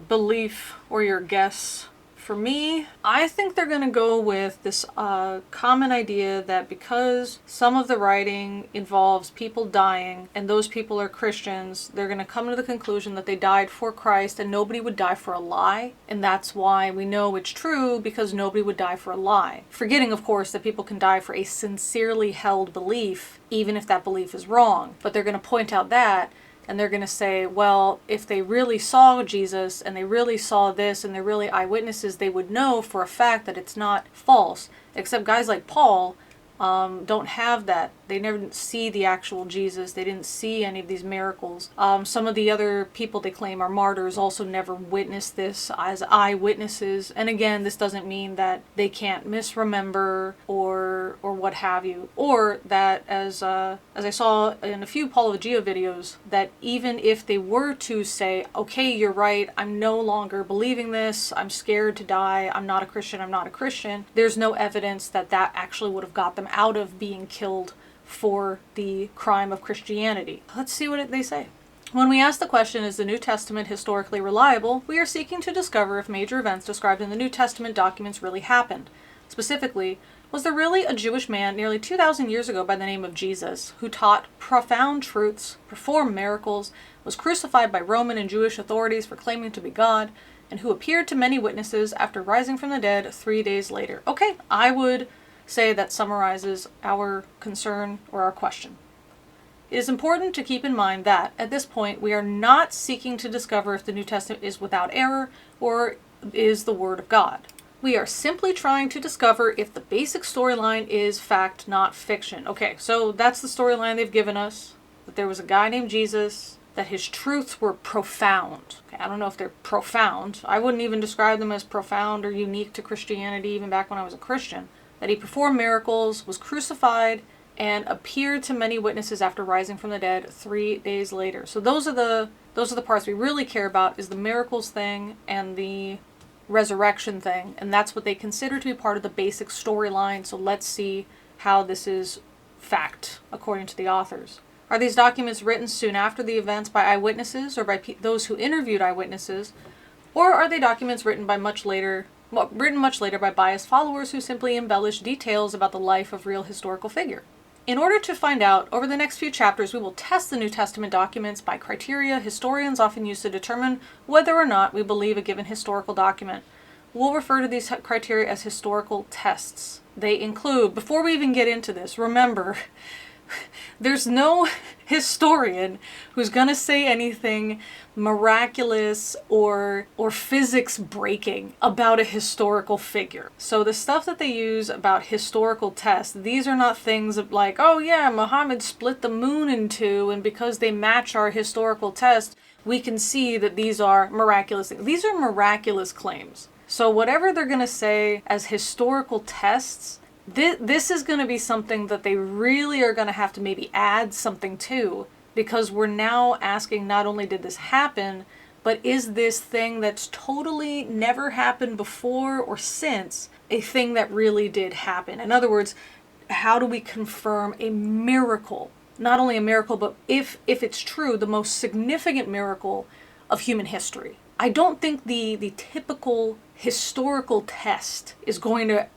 belief or your guess. For me, I think they're going to go with this common idea that because some of the writing involves people dying and those people are Christians, they're going to come to the conclusion that they died for Christ and nobody would die for a lie. And that's why we know it's true, because nobody would die for a lie. Forgetting, of course, that people can die for a sincerely held belief, even if that belief is wrong. But they're going to point out that, and they're going to say, well, if they really saw Jesus and they really saw this and they're really eyewitnesses, they would know for a fact that it's not false. Except guys like Paul don't have that. They never see the actual Jesus. They didn't see any of these miracles. Some of the other people they claim are martyrs also never witnessed this as eyewitnesses. And again, this doesn't mean that they can't misremember or what have you. Or that, as I saw in a few Apologia videos, that even if they were to say, okay, you're right, I'm no longer believing this, I'm scared to die, I'm not a Christian, there's no evidence that that actually would have got them out of being killed for the crime of Christianity. Let's see what they say. When we ask the question, is the New Testament historically reliable, we are seeking to discover if major events described in the New Testament documents really happened. Specifically, was there really a Jewish man nearly 2,000 years ago by the name of Jesus, who taught profound truths, performed miracles, was crucified by Roman and Jewish authorities for claiming to be God, and who appeared to many witnesses after rising from the dead 3 days later? Okay, I would say that summarizes our concern or our question. It is important to keep in mind that, at this point, we are not seeking to discover if the New Testament is without error or is the Word of God. We are simply trying to discover if the basic storyline is fact, not fiction. Okay, so that's the storyline they've given us, that there was a guy named Jesus, that his truths were profound. Okay, I don't know if they're profound. I wouldn't even describe them as profound or unique to Christianity even back when I was a Christian. That he performed miracles, was crucified, and appeared to many witnesses after rising from the dead 3 days later. So those are the parts we really care about, is the miracles thing and the resurrection thing, and that's what they consider to be part of the basic storyline. So let's see how this is fact according to the authors. Are these documents written soon after the events by eyewitnesses or by those who interviewed eyewitnesses, or are they documents written much later by biased followers who simply embellish details about the life of real historical figure? In order to find out, over the next few chapters we will test the New Testament documents by criteria historians often use to determine whether or not we believe a given historical document. We'll refer to these criteria as historical tests. They include, before we even get into this, remember There's no historian who's gonna say anything miraculous or physics breaking about a historical figure. So the stuff that they use about historical tests, these are not things of like, oh yeah, Muhammad split the moon in two, and because they match our historical test, we can see that these are miraculous things. These are miraculous claims. So whatever they're gonna say as historical tests, this is going to be something that they really are going to have to maybe add something to, because we're now asking not only did this happen, but is this thing that's totally never happened before or since a thing that really did happen? In other words, how do we confirm a miracle? Not only a miracle, but if it's true, the most significant miracle of human history. I don't think the typical historical test is going to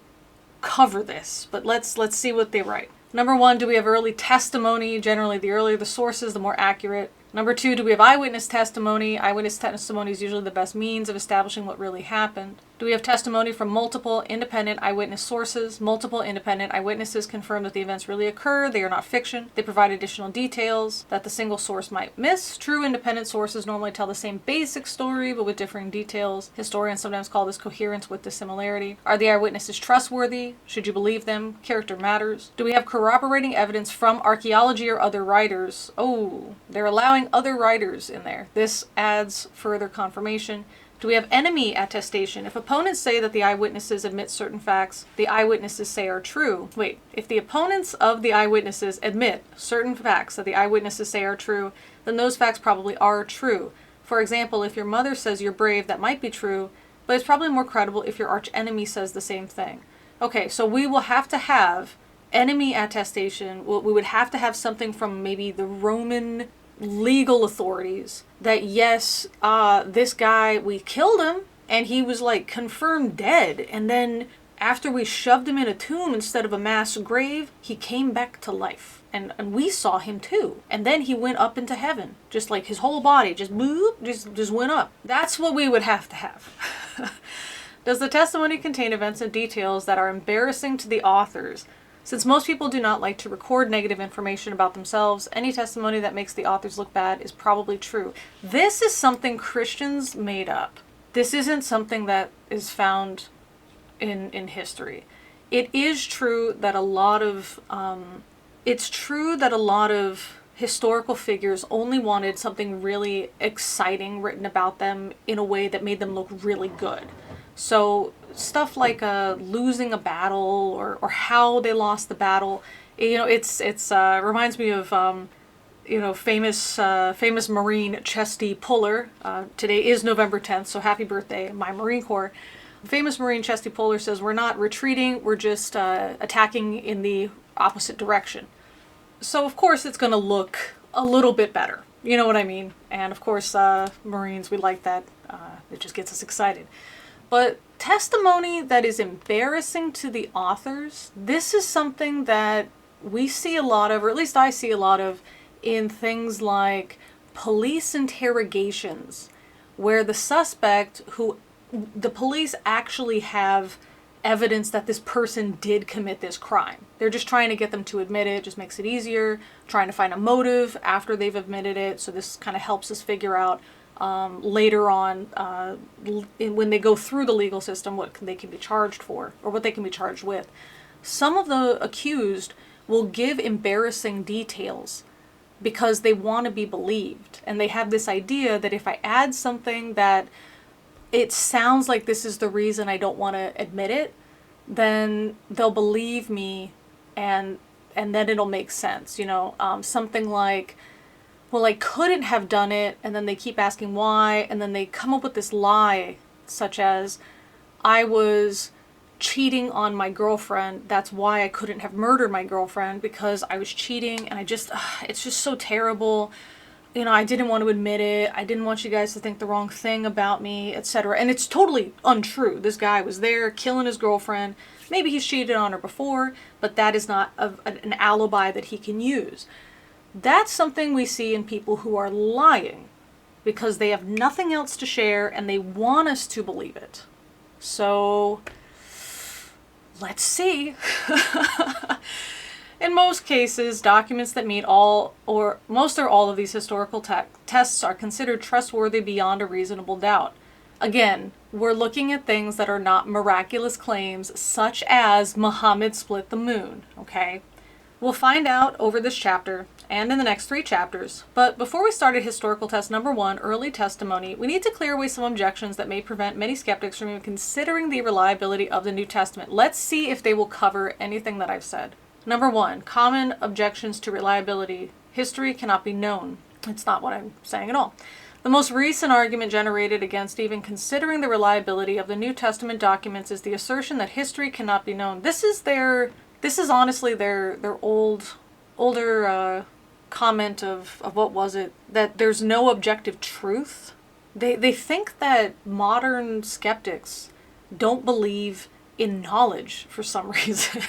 cover this, but let's see what they write. Number one, do we have early testimony? Generally, the earlier the sources, the more accurate. Number two, do we have eyewitness testimony? Eyewitness testimony is usually the best means of establishing what really happened. Do we have testimony from multiple independent eyewitness sources? Multiple independent eyewitnesses confirm that the events really occurred. They are not fiction. They provide additional details that the single source might miss. True independent sources normally tell the same basic story, but with differing details. Historians sometimes call this coherence with dissimilarity. Are the eyewitnesses trustworthy? Should you believe them? Character matters. Do we have corroborating evidence from archaeology or other writers? Oh, they're allowing other writers in there. This adds further confirmation. Do we have enemy attestation? If opponents say that the eyewitnesses admit certain facts the eyewitnesses say are true. Wait, if the opponents of the eyewitnesses admit certain facts that the eyewitnesses say are true, then those facts probably are true. For example, if your mother says you're brave, that might be true, but it's probably more credible if your arch enemy says the same thing. Okay, so we will have to have enemy attestation. We would have to have something from maybe the Roman legal authorities that yes, this guy, we killed him and he was like confirmed dead, and then after we shoved him in a tomb instead of a mass grave, he came back to life, and we saw him too, and then he went up into heaven, just like his whole body just boop, just went up. That's what we would have to have. Does the testimony contain events and details that are embarrassing to the authors? Since most people do not like to record negative information about themselves, any testimony that makes the authors look bad is probably true. This is something Christians made up. This isn't something that is found in history. It is true that a lot of historical figures only wanted something really exciting written about them in a way that made them look really good. So stuff like losing a battle or how they lost the battle, it's reminds me of famous Marine Chesty Puller. Today is November 10th, so happy birthday, my Marine Corps. Famous Marine Chesty Puller says, we're not retreating, we're just attacking in the opposite direction. So of course it's going to look a little bit better. You know what I mean? And of course, Marines, we like that. It just gets us excited. But testimony that is embarrassing to the authors, this is something that we see a lot of, or at least I see a lot of, in things like police interrogations, where the suspect, who the police actually have evidence that this person did commit this crime. They're just trying to get them to admit it, just makes it easier, trying to find a motive after they've admitted it, so this kind of helps us figure out later on, when they go through the legal system, what they can be charged for, or what they can be charged with. Some of the accused will give embarrassing details because they want to be believed. And they have this idea that if I add something that it sounds like this is the reason I don't want to admit it, then they'll believe me, and then it'll make sense. Something like, well, I couldn't have done it, and then they keep asking why, and then they come up with this lie, such as, I was cheating on my girlfriend, that's why I couldn't have murdered my girlfriend, because I was cheating, and it's just so terrible, I didn't want to admit it, I didn't want you guys to think the wrong thing about me, etc. And it's totally untrue. This guy was there killing his girlfriend, maybe he's cheated on her before, but that is not an alibi that he can use. That's something we see in people who are lying because they have nothing else to share and they want us to believe it. So, let's see. In most cases, documents that meet all or most or all of these historical tests are considered trustworthy beyond a reasonable doubt. Again, we're looking at things that are not miraculous claims, such as Muhammad split the moon, okay? We'll find out over this chapter and in the next 3 chapters. But before we start at historical test number 1, early testimony, we need to clear away some objections that may prevent many skeptics from even considering the reliability of the New Testament. Let's see if they will cover anything that I've said. Number 1, common objections to reliability. History cannot be known. It's not what I'm saying at all. The most recent argument generated against even considering the reliability of the New Testament documents is the assertion that history cannot be known. This is honestly their older comment of what was it? That there's no objective truth. They think that modern skeptics don't believe in knowledge for some reason.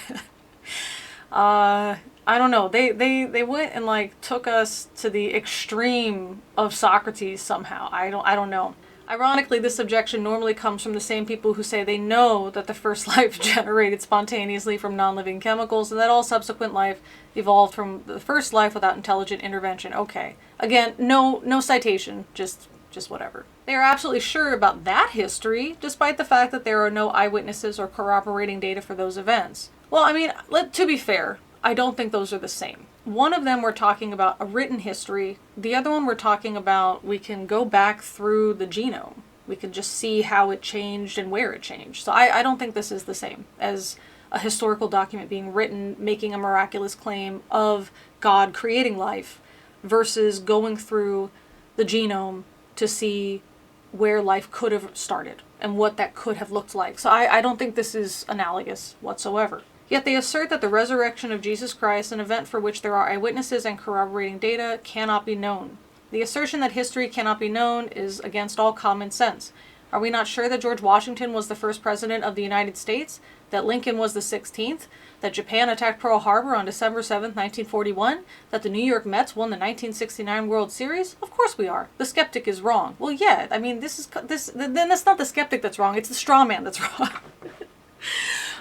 I don't know. They went and like took us to the extreme of Socrates somehow. I don't know. Ironically, this objection normally comes from the same people who say they know that the first life generated spontaneously from non-living chemicals and that all subsequent life evolved from the first life without intelligent intervention. Okay. Again, no citation, just whatever. They are absolutely sure about that history, despite the fact that there are no eyewitnesses or corroborating data for those events. Well, I mean, to be fair, I don't think those are the same. One of them we're talking about a written history. The other one we're talking about we can go back through the genome. We can just see how it changed and where it changed. So I don't think this is the same as a historical document being written, making a miraculous claim of God creating life versus going through the genome to see where life could have started and what that could have looked like. So I don't think this is analogous whatsoever. Yet they assert that the resurrection of Jesus Christ, an event for which there are eyewitnesses and corroborating data, cannot be known. The assertion that history cannot be known is against all common sense. Are we not sure that George Washington was the first president of the United States? That Lincoln was the 16th? That Japan attacked Pearl Harbor on December 7th, 1941? That the New York Mets won the 1969 World Series? Of course we are. The skeptic is wrong. Well, yeah, I mean, then that's not the skeptic that's wrong. It's the straw man that's wrong.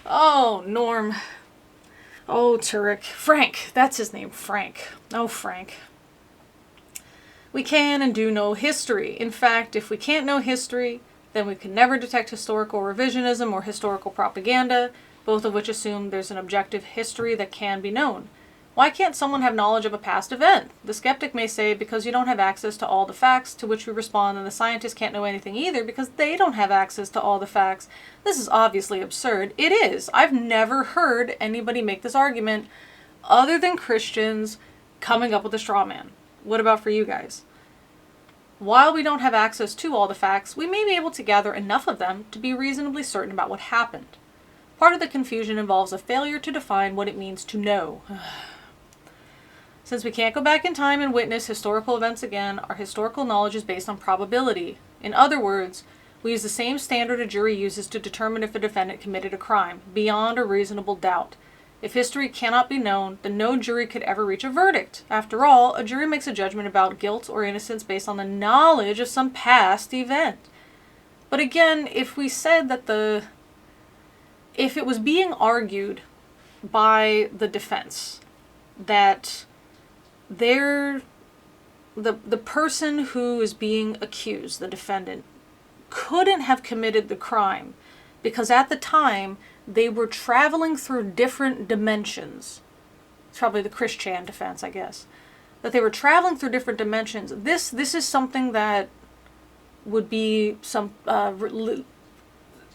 Oh, Norm. Oh, Turek. Frank. That's his name, Frank. Oh, Frank. We can and do know history. In fact, if we can't know history, then we can never detect historical revisionism or historical propaganda, both of which assume there's an objective history that can be known. Why can't someone have knowledge of a past event? The skeptic may say because you don't have access to all the facts, to which we respond, and the scientist can't know anything either because they don't have access to all the facts. This is obviously absurd. It is. I've never heard anybody make this argument other than Christians coming up with a straw man. What about for you guys? While we don't have access to all the facts, we may be able to gather enough of them to be reasonably certain about what happened. Part of the confusion involves a failure to define what it means to know. Since we can't go back in time and witness historical events again, our historical knowledge is based on probability. In other words, we use the same standard a jury uses to determine if a defendant committed a crime, beyond a reasonable doubt. If history cannot be known, then no jury could ever reach a verdict. After all, a jury makes a judgment about guilt or innocence based on the knowledge of some past event. But again, if we said that if it was being argued by the defense that the person who is being accused, the defendant, couldn't have committed the crime because at the time they were traveling through different dimensions. It's probably the Christian defense, I guess. That they were traveling through different dimensions. This is something that would be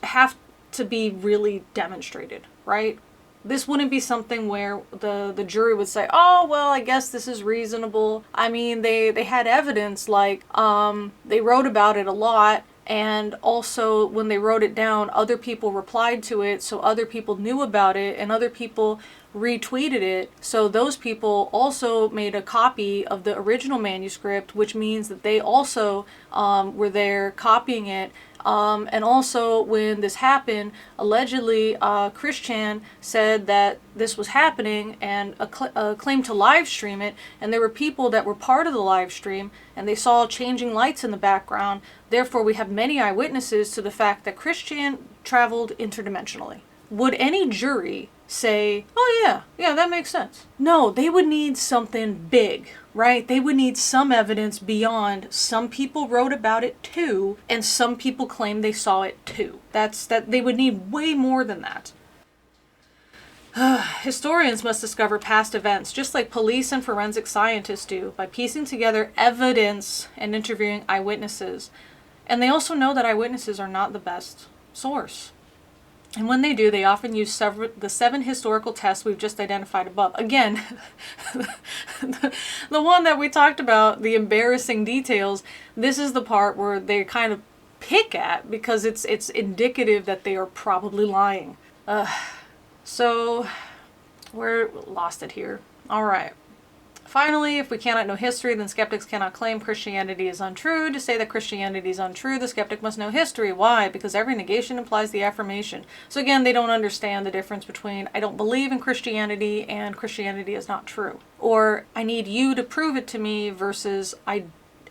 have to be really demonstrated, right? This wouldn't be something where the jury would say, oh, well, I guess this is reasonable. I mean, they had evidence, like, they wrote about it a lot, and also when they wrote it down, other people replied to it, so other people knew about it, and other people retweeted it, so those people also made a copy of the original manuscript, which means that they also were there copying it. And also, when this happened, allegedly, Christian said that this was happening and claimed to live stream it, and there were people that were part of the live stream, and they saw changing lights in the background. Therefore, we have many eyewitnesses to the fact that Christian traveled interdimensionally. Would any jury say, oh yeah, that makes sense. No, they would need something big, right? They would need some evidence beyond some people wrote about it too, and some people claim they saw it too. That they would need way more than that. Historians must discover past events, just like police and forensic scientists do, by piecing together evidence and interviewing eyewitnesses. And they also know that eyewitnesses are not the best source. And when they do, they often use the 7 historical tests we've just identified above. Again, the one that we talked about, the embarrassing details, this is the part where they kind of pick at because it's indicative that they are probably lying. So, we're lost it here. All right. Finally, if we cannot know history, then skeptics cannot claim Christianity is untrue. To say that Christianity is untrue, the skeptic must know history. Why? Because every negation implies the affirmation. So again, they don't understand the difference between I don't believe in Christianity and Christianity is not true. Or I need you to prove it to me versus I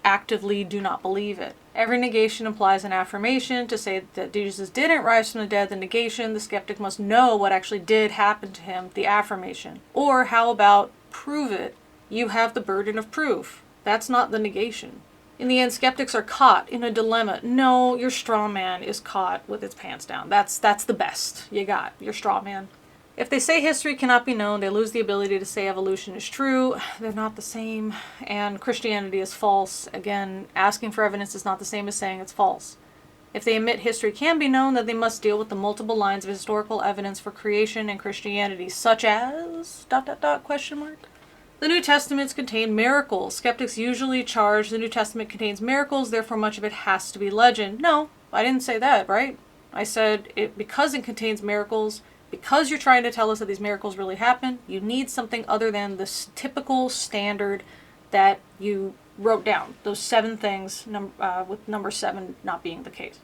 actively do not believe it. Every negation implies an affirmation. To say that Jesus didn't rise from the dead, the negation, the skeptic must know what actually did happen to him, the affirmation. Or how about prove it? You have the burden of proof. That's not the negation. In the end, skeptics are caught in a dilemma. No, your straw man is caught with its pants down. That's the best you got, your straw man. If they say history cannot be known, they lose the ability to say evolution is true. They're not the same. And Christianity is false. Again, asking for evidence is not the same as saying it's false. If they admit history can be known, then they must deal with the multiple lines of historical evidence for creation and Christianity, such as ... The New Testaments contain miracles. Skeptics usually charge the New Testament contains miracles, therefore much of it has to be legend. No, I didn't say that, right? I said because it contains miracles, because you're trying to tell us that these miracles really happen, you need something other than the typical standard that you wrote down. Those 7 things, with number 7 not being the case.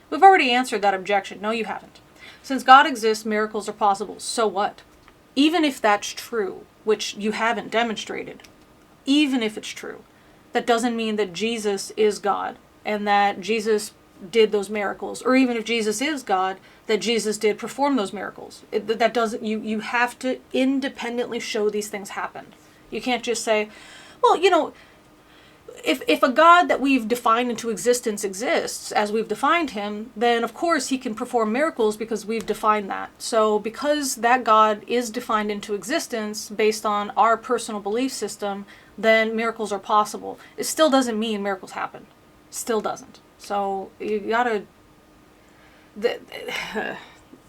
We've already answered that objection. No, you haven't. Since God exists, miracles are possible. So what? Even if that's true, which you haven't demonstrated, even if it's true, that doesn't mean that Jesus is God and that Jesus did those miracles. Or even if Jesus is God, that Jesus did perform those miracles. That doesn't, you have to independently show these things happened. You can't just say, well, if a God that we've defined into existence exists, as we've defined him, then of course he can perform miracles because we've defined that. So because that God is defined into existence based on our personal belief system, then miracles are possible. It still doesn't mean miracles happen. Still doesn't. So you gotta...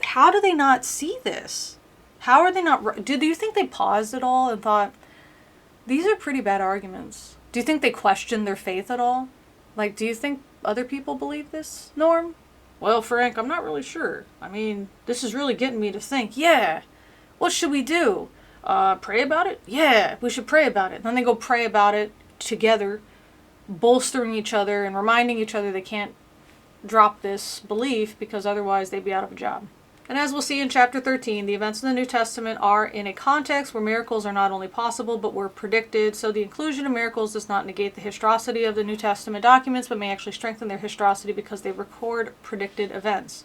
How do they not see this? How are they not... Do you think they paused at all and thought, these are pretty bad arguments? Do you think they question their faith at all? Like, do you think other people believe this, Norm? Well, Frank, I'm not really sure. I mean, this is really getting me to think. Yeah, what should we do? Pray about it? Yeah, we should pray about it. And then they go pray about it together, bolstering each other and reminding each other they can't drop this belief because otherwise they'd be out of a job. And as we'll see in chapter 13, the events in the New Testament are in a context where miracles are not only possible, but were predicted. So the inclusion of miracles does not negate the historicity of the New Testament documents, but may actually strengthen their historicity because they record predicted events.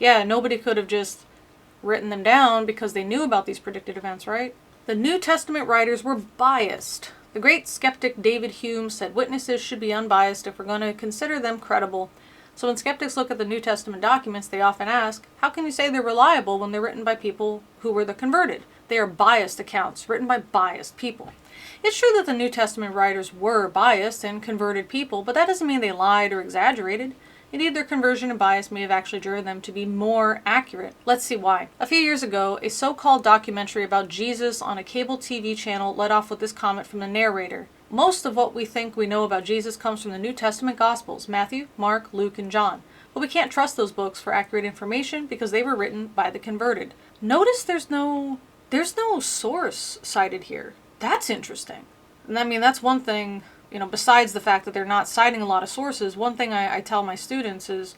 Yeah, nobody could have just written them down because they knew about these predicted events, right? The New Testament writers were biased. The great skeptic David Hume said witnesses should be unbiased if we're going to consider them credible. So when skeptics look at the New Testament documents, they often ask, how can you say they're reliable when they're written by people who were the converted? They are biased accounts, written by biased people. It's true that the New Testament writers were biased and converted people, but that doesn't mean they lied or exaggerated. Indeed, their conversion and bias may have actually driven them to be more accurate. Let's see why. A few years ago, a so-called documentary about Jesus on a cable TV channel led off with this comment from the narrator. Most of what we think we know about Jesus comes from the New Testament Gospels, Matthew, Mark, Luke, and John. But we can't trust those books for accurate information because they were written by the converted. Notice there's no source cited here. That's interesting. And I mean, that's one thing, besides the fact that they're not citing a lot of sources, one thing I tell my students is,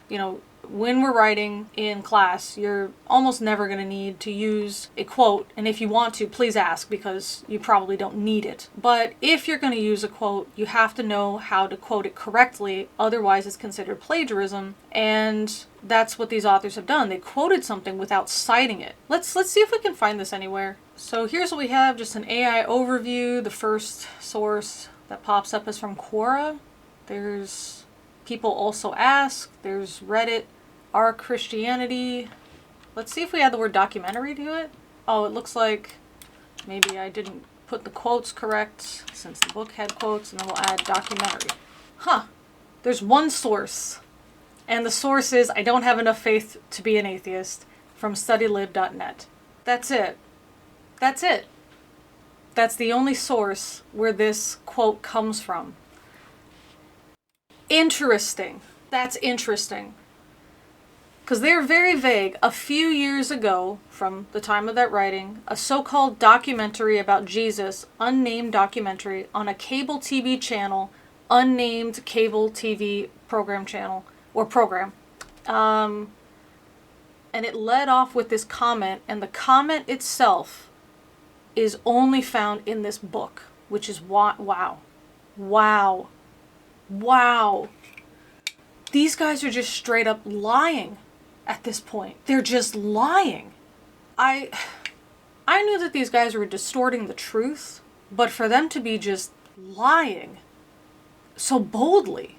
when we're writing in class, you're almost never going to need to use a quote. And if you want to, please ask, because you probably don't need it. But if you're going to use a quote, you have to know how to quote it correctly. Otherwise, it's considered plagiarism. And that's what these authors have done. They quoted something without citing it. Let's see if we can find this anywhere. So here's what we have, just an AI overview. The first source that pops up is from Quora. There's People Also Ask. There's Reddit. Our Christianity. Let's see if we add the word documentary to it. Oh, it looks like maybe I didn't put the quotes correct since the book had quotes, and then we'll add documentary. Huh. There's one source. And the source is I don't have enough faith to be an atheist from studylive.net. That's it. That's it. That's the only source where this quote comes from. Interesting. That's interesting. Because they're very vague. A few years ago, from the time of that writing, a so-called documentary about Jesus, unnamed documentary, on a cable TV channel, unnamed cable TV program channel, or program. And it led off with this comment, and the comment itself is only found in this book, which is wow. Wow. Wow. These guys are just straight up lying. At this point, they're just lying. I knew that these guys were distorting the truth, but for them to be just lying so boldly,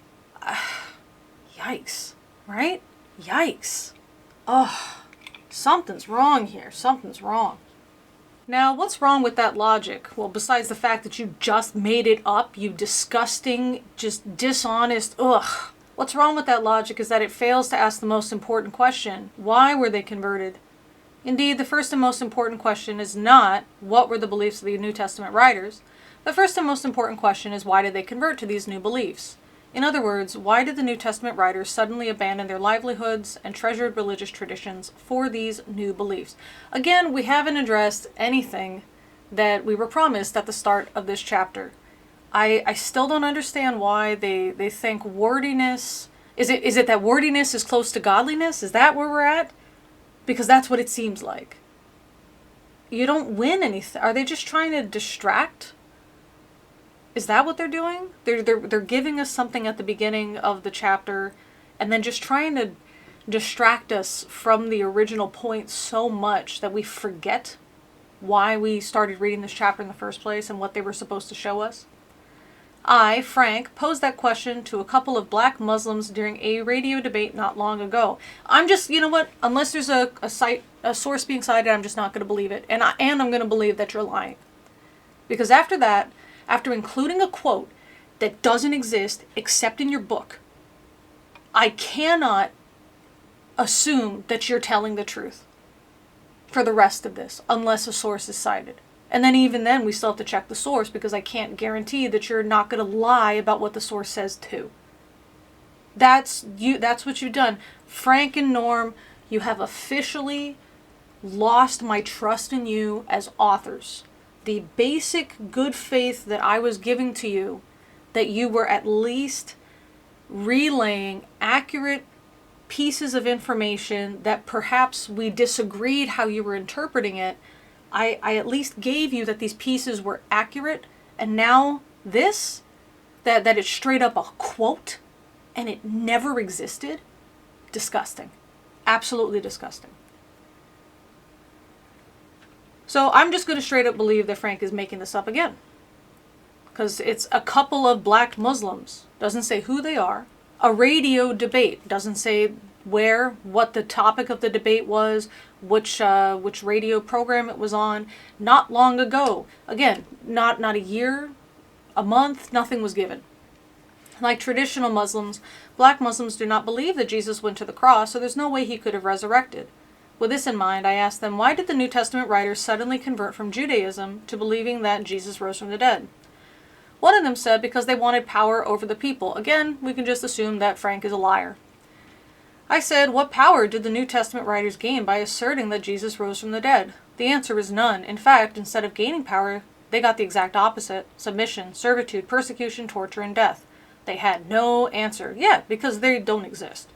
yikes, right? Yikes. Oh, something's wrong here. Something's wrong. Now, what's wrong with that logic? Well, besides the fact that you just made it up, you disgusting, just dishonest, ugh. What's wrong with that logic is that it fails to ask the most important question. Why were they converted? Indeed, the first and most important question is not, what were the beliefs of the New Testament writers? The first and most important question is, why did they convert to these new beliefs? In other words, why did the New Testament writers suddenly abandon their livelihoods and treasured religious traditions for these new beliefs? Again, we haven't addressed anything that we were promised at the start of this chapter. I still don't understand why they think wordiness... Is it that wordiness is close to godliness? Is that where we're at? Because that's what it seems like. You don't win anything. Are they just trying to distract? Is that what they're doing? They're giving us something at the beginning of the chapter and then just trying to distract us from the original point so much that we forget why we started reading this chapter in the first place and what they were supposed to show us. I, Frank, posed that question to a couple of black Muslims during a radio debate not long ago. I'm just, you know what, unless there's a source being cited, I'm just not going to believe it. And I'm going to believe that you're lying. Because after that, after including a quote that doesn't exist except in your book, I cannot assume that you're telling the truth for the rest of this, unless a source is cited. And then even then, we still have to check the source because I can't guarantee that you're not going to lie about what the source says too. That's what you've done. Frank and Norm, you have officially lost my trust in you as authors. The basic good faith that I was giving to you, that you were at least relaying accurate pieces of information that perhaps we disagreed how you were interpreting it, I at least gave you that these pieces were accurate, and now this, that it's straight up a quote, and it never existed? Disgusting. Absolutely disgusting. So I'm just going to straight up believe that Frank is making this up again. Because it's a couple of black Muslims. Doesn't say who they are. A radio debate. Doesn't say where, what the topic of the debate was, which radio program it was on, not long ago. Again, not a year, a month, nothing was given. Like traditional Muslims, black Muslims do not believe that Jesus went to the cross, so there's no way he could have resurrected. With this in mind, I asked them, why did the New Testament writers suddenly convert from Judaism to believing that Jesus rose from the dead? One of them said because they wanted power over the people. Again, we can just assume that Frank is a liar. I said, what power did the New Testament writers gain by asserting that Jesus rose from the dead? The answer is none. In fact, instead of gaining power, they got the exact opposite: submission, servitude, persecution, torture, and death. They had no answer. Yeah, because they don't exist.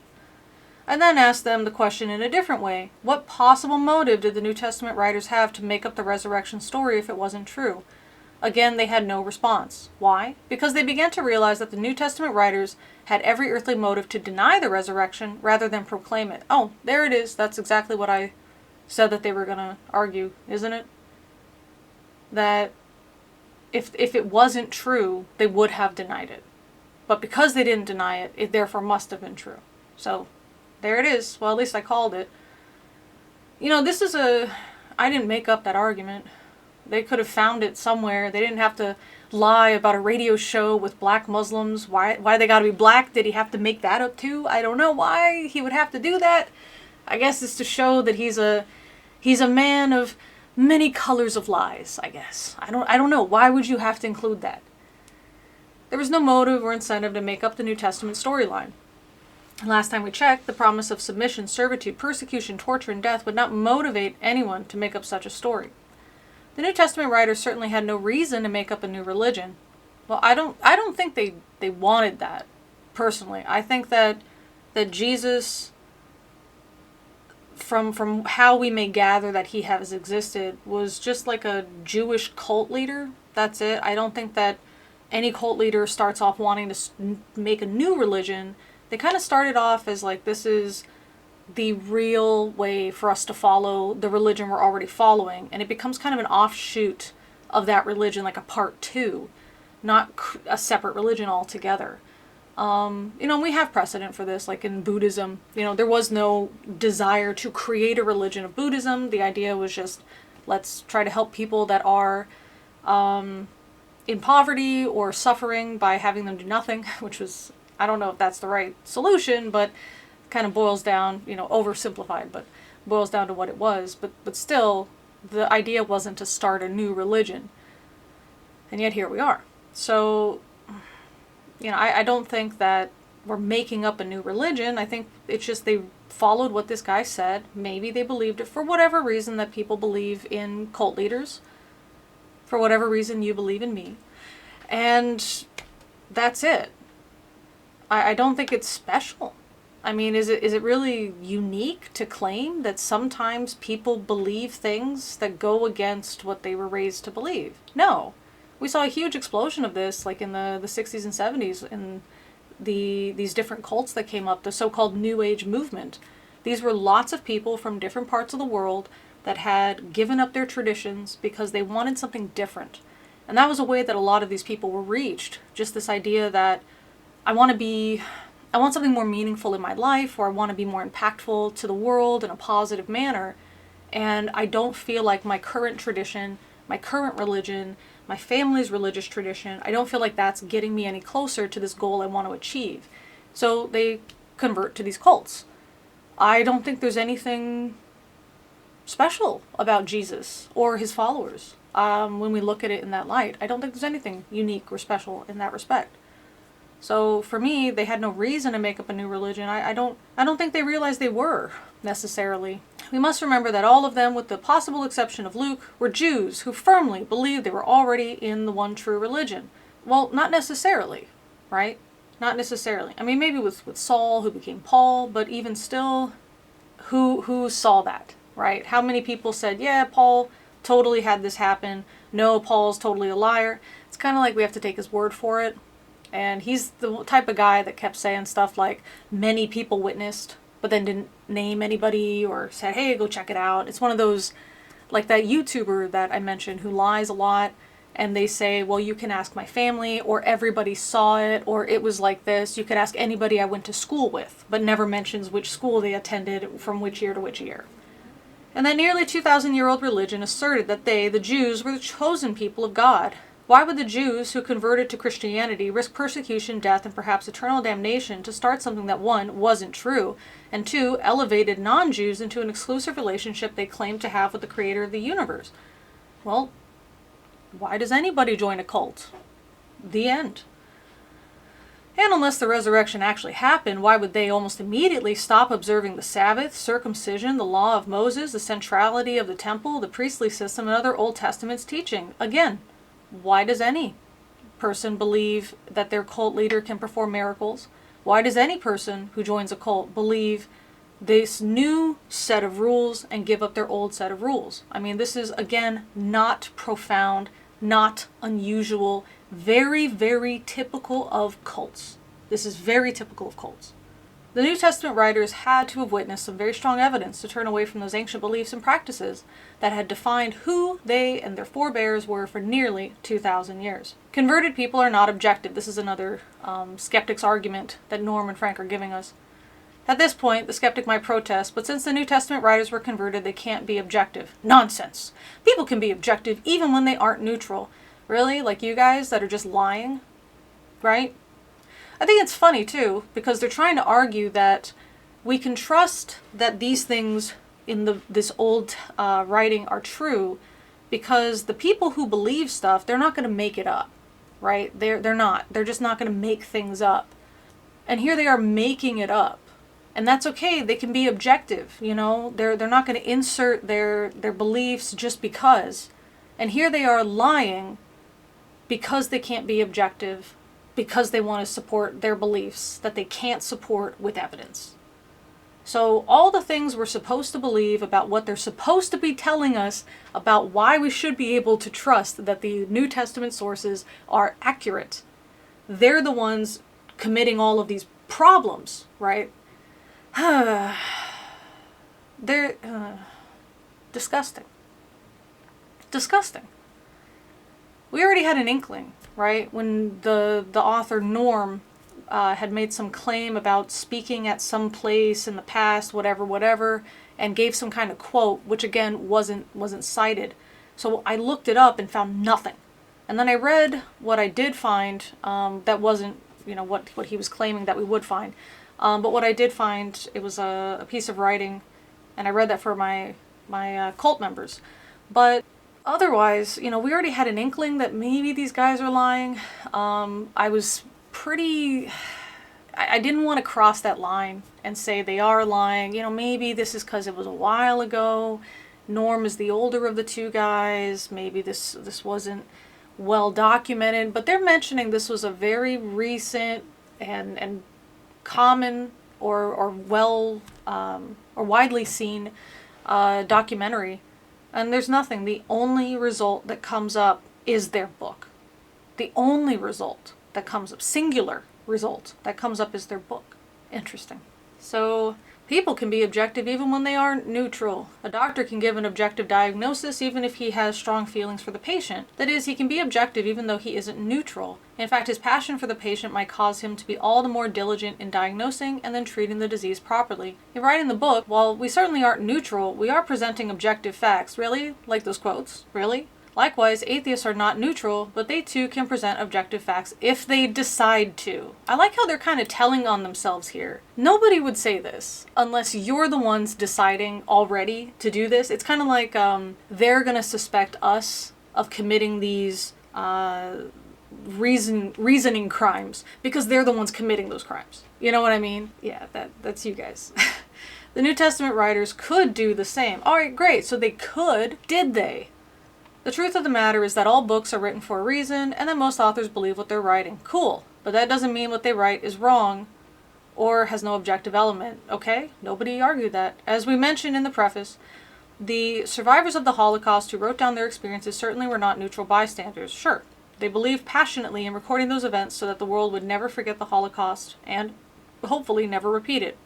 and then ask them the question in a different way. What possible motive did the New Testament writers have to make up the resurrection story if it wasn't true? Again, they had no response. Why? Because they began to realize that the New Testament writers had every earthly motive to deny the resurrection rather than proclaim it. Oh, there it is. That's exactly what I said that they were going to argue, isn't it? That if it wasn't true, they would have denied it. But because they didn't deny it, it therefore must have been true. So, there it is. Well, at least I called it. You know, I didn't make up that argument. They could have found it somewhere. They didn't have to lie about a radio show with black Muslims. Why they gotta be black? Did he have to make that up too? I don't know why he would have to do that. I guess it's to show that he's a man of many colors of lies, I guess. I don't know. Why would you have to include that? There was no motive or incentive to make up the New Testament storyline. Last time we checked, the promise of submission, servitude, persecution, torture, and death would not motivate anyone to make up such a story. The New Testament writers certainly had no reason to make up a new religion. Well, I don't think they wanted that, personally. I think that Jesus, from how we may gather that he has existed, was just like a Jewish cult leader. That's it. I don't think that any cult leader starts off wanting to make a new religion. They kind of started off as like, this is the real way for us to follow the religion we're already following, and it becomes kind of an offshoot of that religion, like a part two, not a separate religion altogether. We have precedent for this, like in Buddhism. There was no desire to create a religion of Buddhism. The idea was just, let's try to help people that are in poverty or suffering by having them do nothing, which was, I don't know if that's the right solution, but kind of boils down, oversimplified, but boils down to what it was. But still, the idea wasn't to start a new religion. And yet here we are. So, I don't think that we're making up a new religion. I think it's just they followed what this guy said. Maybe they believed it for whatever reason that people believe in cult leaders. For whatever reason you believe in me. And that's it. I don't think it's special. I mean, is it really unique to claim that sometimes people believe things that go against what they were raised to believe? No. We saw a huge explosion of this, like in the 60s and 70s, in these different cults that came up, the so-called New Age movement. These were lots of people from different parts of the world that had given up their traditions because they wanted something different. And that was a way that a lot of these people were reached. Just this idea that I want something more meaningful in my life, or I want to be more impactful to the world in a positive manner. And I don't feel like my current tradition, my current religion, my family's religious tradition, I don't feel like that's getting me any closer to this goal I want to achieve. So they convert to these cults. I don't think there's anything special about Jesus or his followers. When we look at it in that light, I don't think there's anything unique or special in that respect. So for me, they had no reason to make up a new religion. I don't think they realized they were, necessarily. We must remember that all of them, with the possible exception of Luke, were Jews who firmly believed they were already in the one true religion. Well, not necessarily, right? Not necessarily. I mean, maybe with Saul, who became Paul, but even still, who saw that, right? How many people said, yeah, Paul totally had this happen. No, Paul's totally a liar. It's kind of like we have to take his word for it. And he's the type of guy that kept saying stuff like, many people witnessed, but then didn't name anybody or said, hey, go check it out. It's one of those, like that YouTuber that I mentioned who lies a lot, and they say, well, you can ask my family, or everybody saw it, or it was like this. You could ask anybody I went to school with, but never mentions which school they attended from which year to which year. And that nearly 2,000-year-old religion asserted that they, the Jews, were the chosen people of God. Why would the Jews who converted to Christianity risk persecution, death, and perhaps eternal damnation to start something that, one, wasn't true, and two, elevated non-Jews into an exclusive relationship they claimed to have with the creator of the universe? Well, why does anybody join a cult? The end. And unless the resurrection actually happened, why would they almost immediately stop observing the Sabbath, circumcision, the law of Moses, the centrality of the temple, the priestly system, and other Old Testament's teaching? Again, why does any person believe that their cult leader can perform miracles? Why does any person who joins a cult believe this new set of rules and give up their old set of rules. I mean, this is, again, not profound, not unusual, very, very typical of cults. This is very typical of cults. The New Testament writers had to have witnessed some very strong evidence to turn away from those ancient beliefs and practices that had defined who they and their forebears were for nearly 2,000 years. Converted people are not objective. This is another skeptic's argument that Norm and Frank are giving us. At this point, the skeptic might protest, but since the New Testament writers were converted, they can't be objective. Nonsense! People can be objective even when they aren't neutral. Really? Like you guys that are just lying? Right? I think it's funny, too, because they're trying to argue that we can trust that these things in this old writing are true because the people who believe stuff, they're not going to make it up, right? They're not. They're just not going to make things up. And here they are making it up. And that's okay. They can be objective, you know? They're not going to insert their beliefs just because. And here they are lying because they can't be objective, because they want to support their beliefs that they can't support with evidence. So all the things we're supposed to believe about what they're supposed to be telling us about why we should be able to trust that the New Testament sources are accurate, they're the ones committing all of these problems, right? They're disgusting. Disgusting. We already had an inkling, right? When the author Norm had made some claim about speaking at some place in the past, whatever, and gave some kind of quote, which again wasn't cited. So I looked it up and found nothing. And then I read what I did find that wasn't, you know, what he was claiming that we would find. But what I did find, it was a piece of writing, and I read that for my cult members. But otherwise, you know, we already had an inkling that maybe these guys are lying. I was I didn't want to cross that line and say they are lying. You know, maybe this is because it was a while ago. Norm is the older of the two guys. Maybe this wasn't well documented. But they're mentioning this was a very recent and common or widely seen documentary. And there's nothing. The only result that comes up is their book. The only result that comes up, singular result that comes up, is their book. Interesting. So people can be objective even when they aren't neutral. A doctor can give an objective diagnosis even if he has strong feelings for the patient. That is, he can be objective even though he isn't neutral. In fact, his passion for the patient might cause him to be all the more diligent in diagnosing and then treating the disease properly. In writing the book, while we certainly aren't neutral, we are presenting objective facts. Really? Like those quotes? Really? Likewise, atheists are not neutral, but they too can present objective facts if they decide to. I like how they're kind of telling on themselves here. Nobody would say this unless you're the ones deciding already to do this. It's kind of like they're going to suspect us of committing these reasoning crimes because they're the ones committing those crimes. You know what I mean? Yeah, that's you guys. The New Testament writers could do the same. All right, great. So they could. Did they? The truth of the matter is that all books are written for a reason, and that most authors believe what they're writing. Cool. But that doesn't mean what they write is wrong or has no objective element. Okay? Nobody argued that. As we mentioned in the preface, the survivors of the Holocaust who wrote down their experiences certainly were not neutral bystanders. Sure. They believed passionately in recording those events so that the world would never forget the Holocaust and hopefully never repeat it.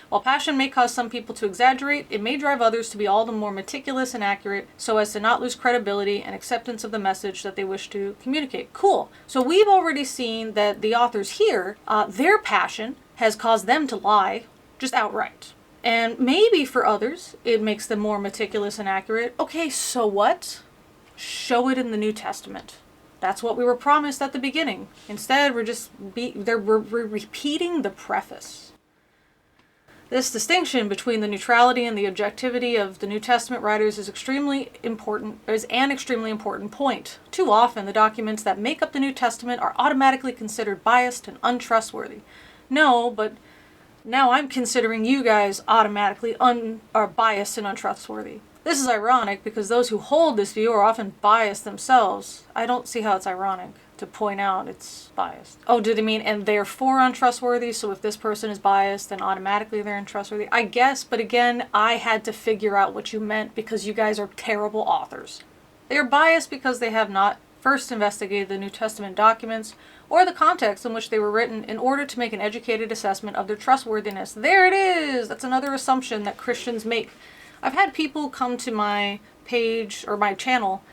While passion may cause some people to exaggerate, it may drive others to be all the more meticulous and accurate so as to not lose credibility and acceptance of the message that they wish to communicate. Cool. So we've already seen that the authors here, their passion has caused them to lie just outright. And maybe for others, it makes them more meticulous and accurate. Okay, so what? Show it in the New Testament. That's what we were promised at the beginning. Instead, we're repeating the preface. This distinction between the neutrality and the objectivity of the New Testament writers is an extremely important point. Too often, the documents that make up the New Testament are automatically considered biased and untrustworthy. No, but now I'm considering you guys automatically are biased and untrustworthy. This is ironic because those who hold this view are often biased themselves. I don't see how it's ironic. to point out it's biased. Oh, do they mean and therefore untrustworthy? So if this person is biased, then automatically they're untrustworthy? I guess, but again, I had to figure out what you meant because you guys are terrible authors. They are biased because they have not first investigated the New Testament documents or the context in which they were written in order to make an educated assessment of their trustworthiness. There it is! That's another assumption that Christians make. I've had people come to my page or my channel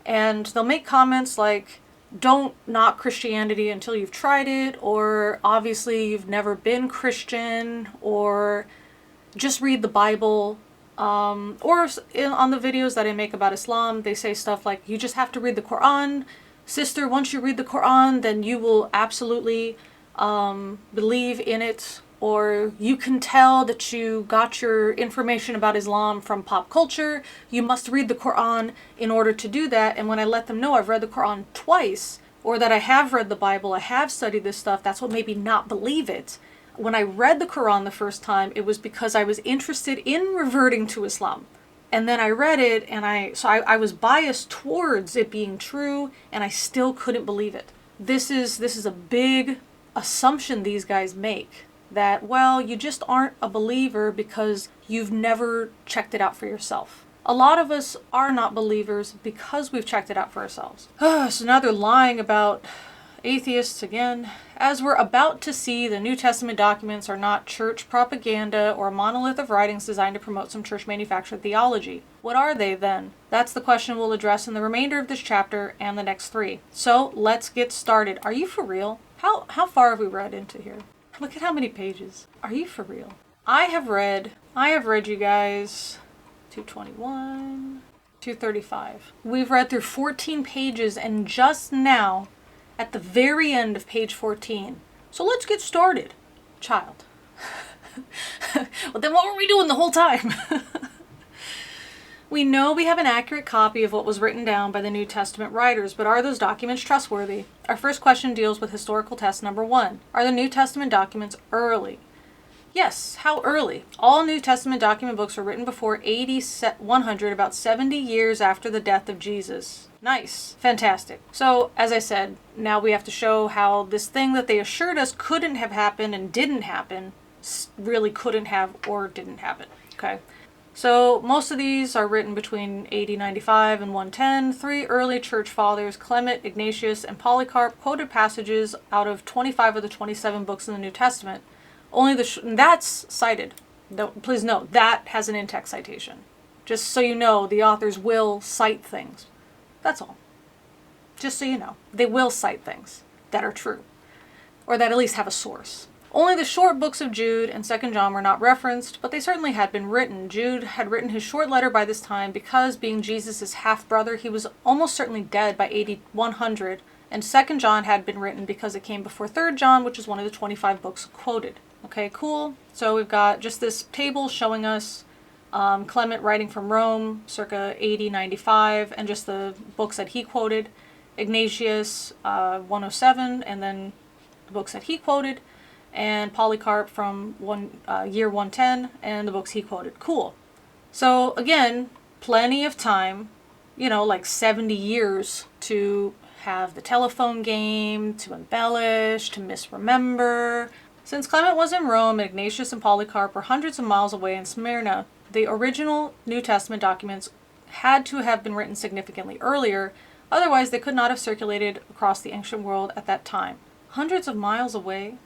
and they'll make comments like, don't knock Christianity until you've tried it, or obviously you've never been Christian, or just read the Bible. Or on the videos that I make about Islam, they say stuff like, you just have to read the Quran. Sister, once you read the Quran, then you will absolutely believe in it. Or you can tell that you got your information about Islam from pop culture. You must read the Quran in order to do that. And when I let them know I've read the Quran twice, or that I have read the Bible, I have studied this stuff, that's what made me not believe it. When I read the Quran the first time, it was because I was interested in reverting to Islam. And then I read it, and I was biased towards it being true, and I still couldn't believe it. This is a big assumption these guys make. That, well, you just aren't a believer because you've never checked it out for yourself. A lot of us are not believers because we've checked it out for ourselves. So now they're lying about atheists again. As we're about to see, the New Testament documents are not church propaganda or a monolith of writings designed to promote some church manufactured theology. What are they then? That's the question we'll address in the remainder of this chapter and the next 3. So let's get started. Are you for real? How far have we read into here? Look at how many pages. Are you for real? I have read you guys 221, 235. We've read through 14 pages and just now at the very end of page 14. So let's get started, child. Well, then what were we doing the whole time? We know we have an accurate copy of what was written down by the New Testament writers, but are those documents trustworthy? Our first question deals with historical test number 1. Are the New Testament documents early? Yes. How early? All New Testament document books were written before AD 100, about 70 years after the death of Jesus. Nice. Fantastic. So, as I said, now we have to show how this thing that they assured us couldn't have happened and didn't happen really couldn't have or didn't happen. Okay? So most of these are written between AD 95 and 110. 3 early church fathers, Clement, Ignatius, and Polycarp, quoted passages out of 25 of the 27 books in the New Testament. Only that's cited. Please note, that has an in-text citation. Just so you know, the authors will cite things. That's all. Just so you know, they will cite things that are true, or that at least have a source. Only the short books of Jude and 2 John were not referenced, but they certainly had been written. Jude had written his short letter by this time because, being Jesus' half-brother, he was almost certainly dead by AD 100, and 2 John had been written because it came before 3 John, which is one of the 25 books quoted. Okay, cool. So we've got just this table showing us Clement writing from Rome, circa AD 95, and just the books that he quoted. Ignatius, 107, and then the books that he quoted. And Polycarp from year 110, and the books he quoted. Cool. So again, plenty of time, like 70 years to have the telephone game, to embellish, to misremember. Since Clement was in Rome and Ignatius and Polycarp were hundreds of miles away in Smyrna, the original New Testament documents had to have been written significantly earlier, otherwise they could not have circulated across the ancient world at that time. Hundreds of miles away?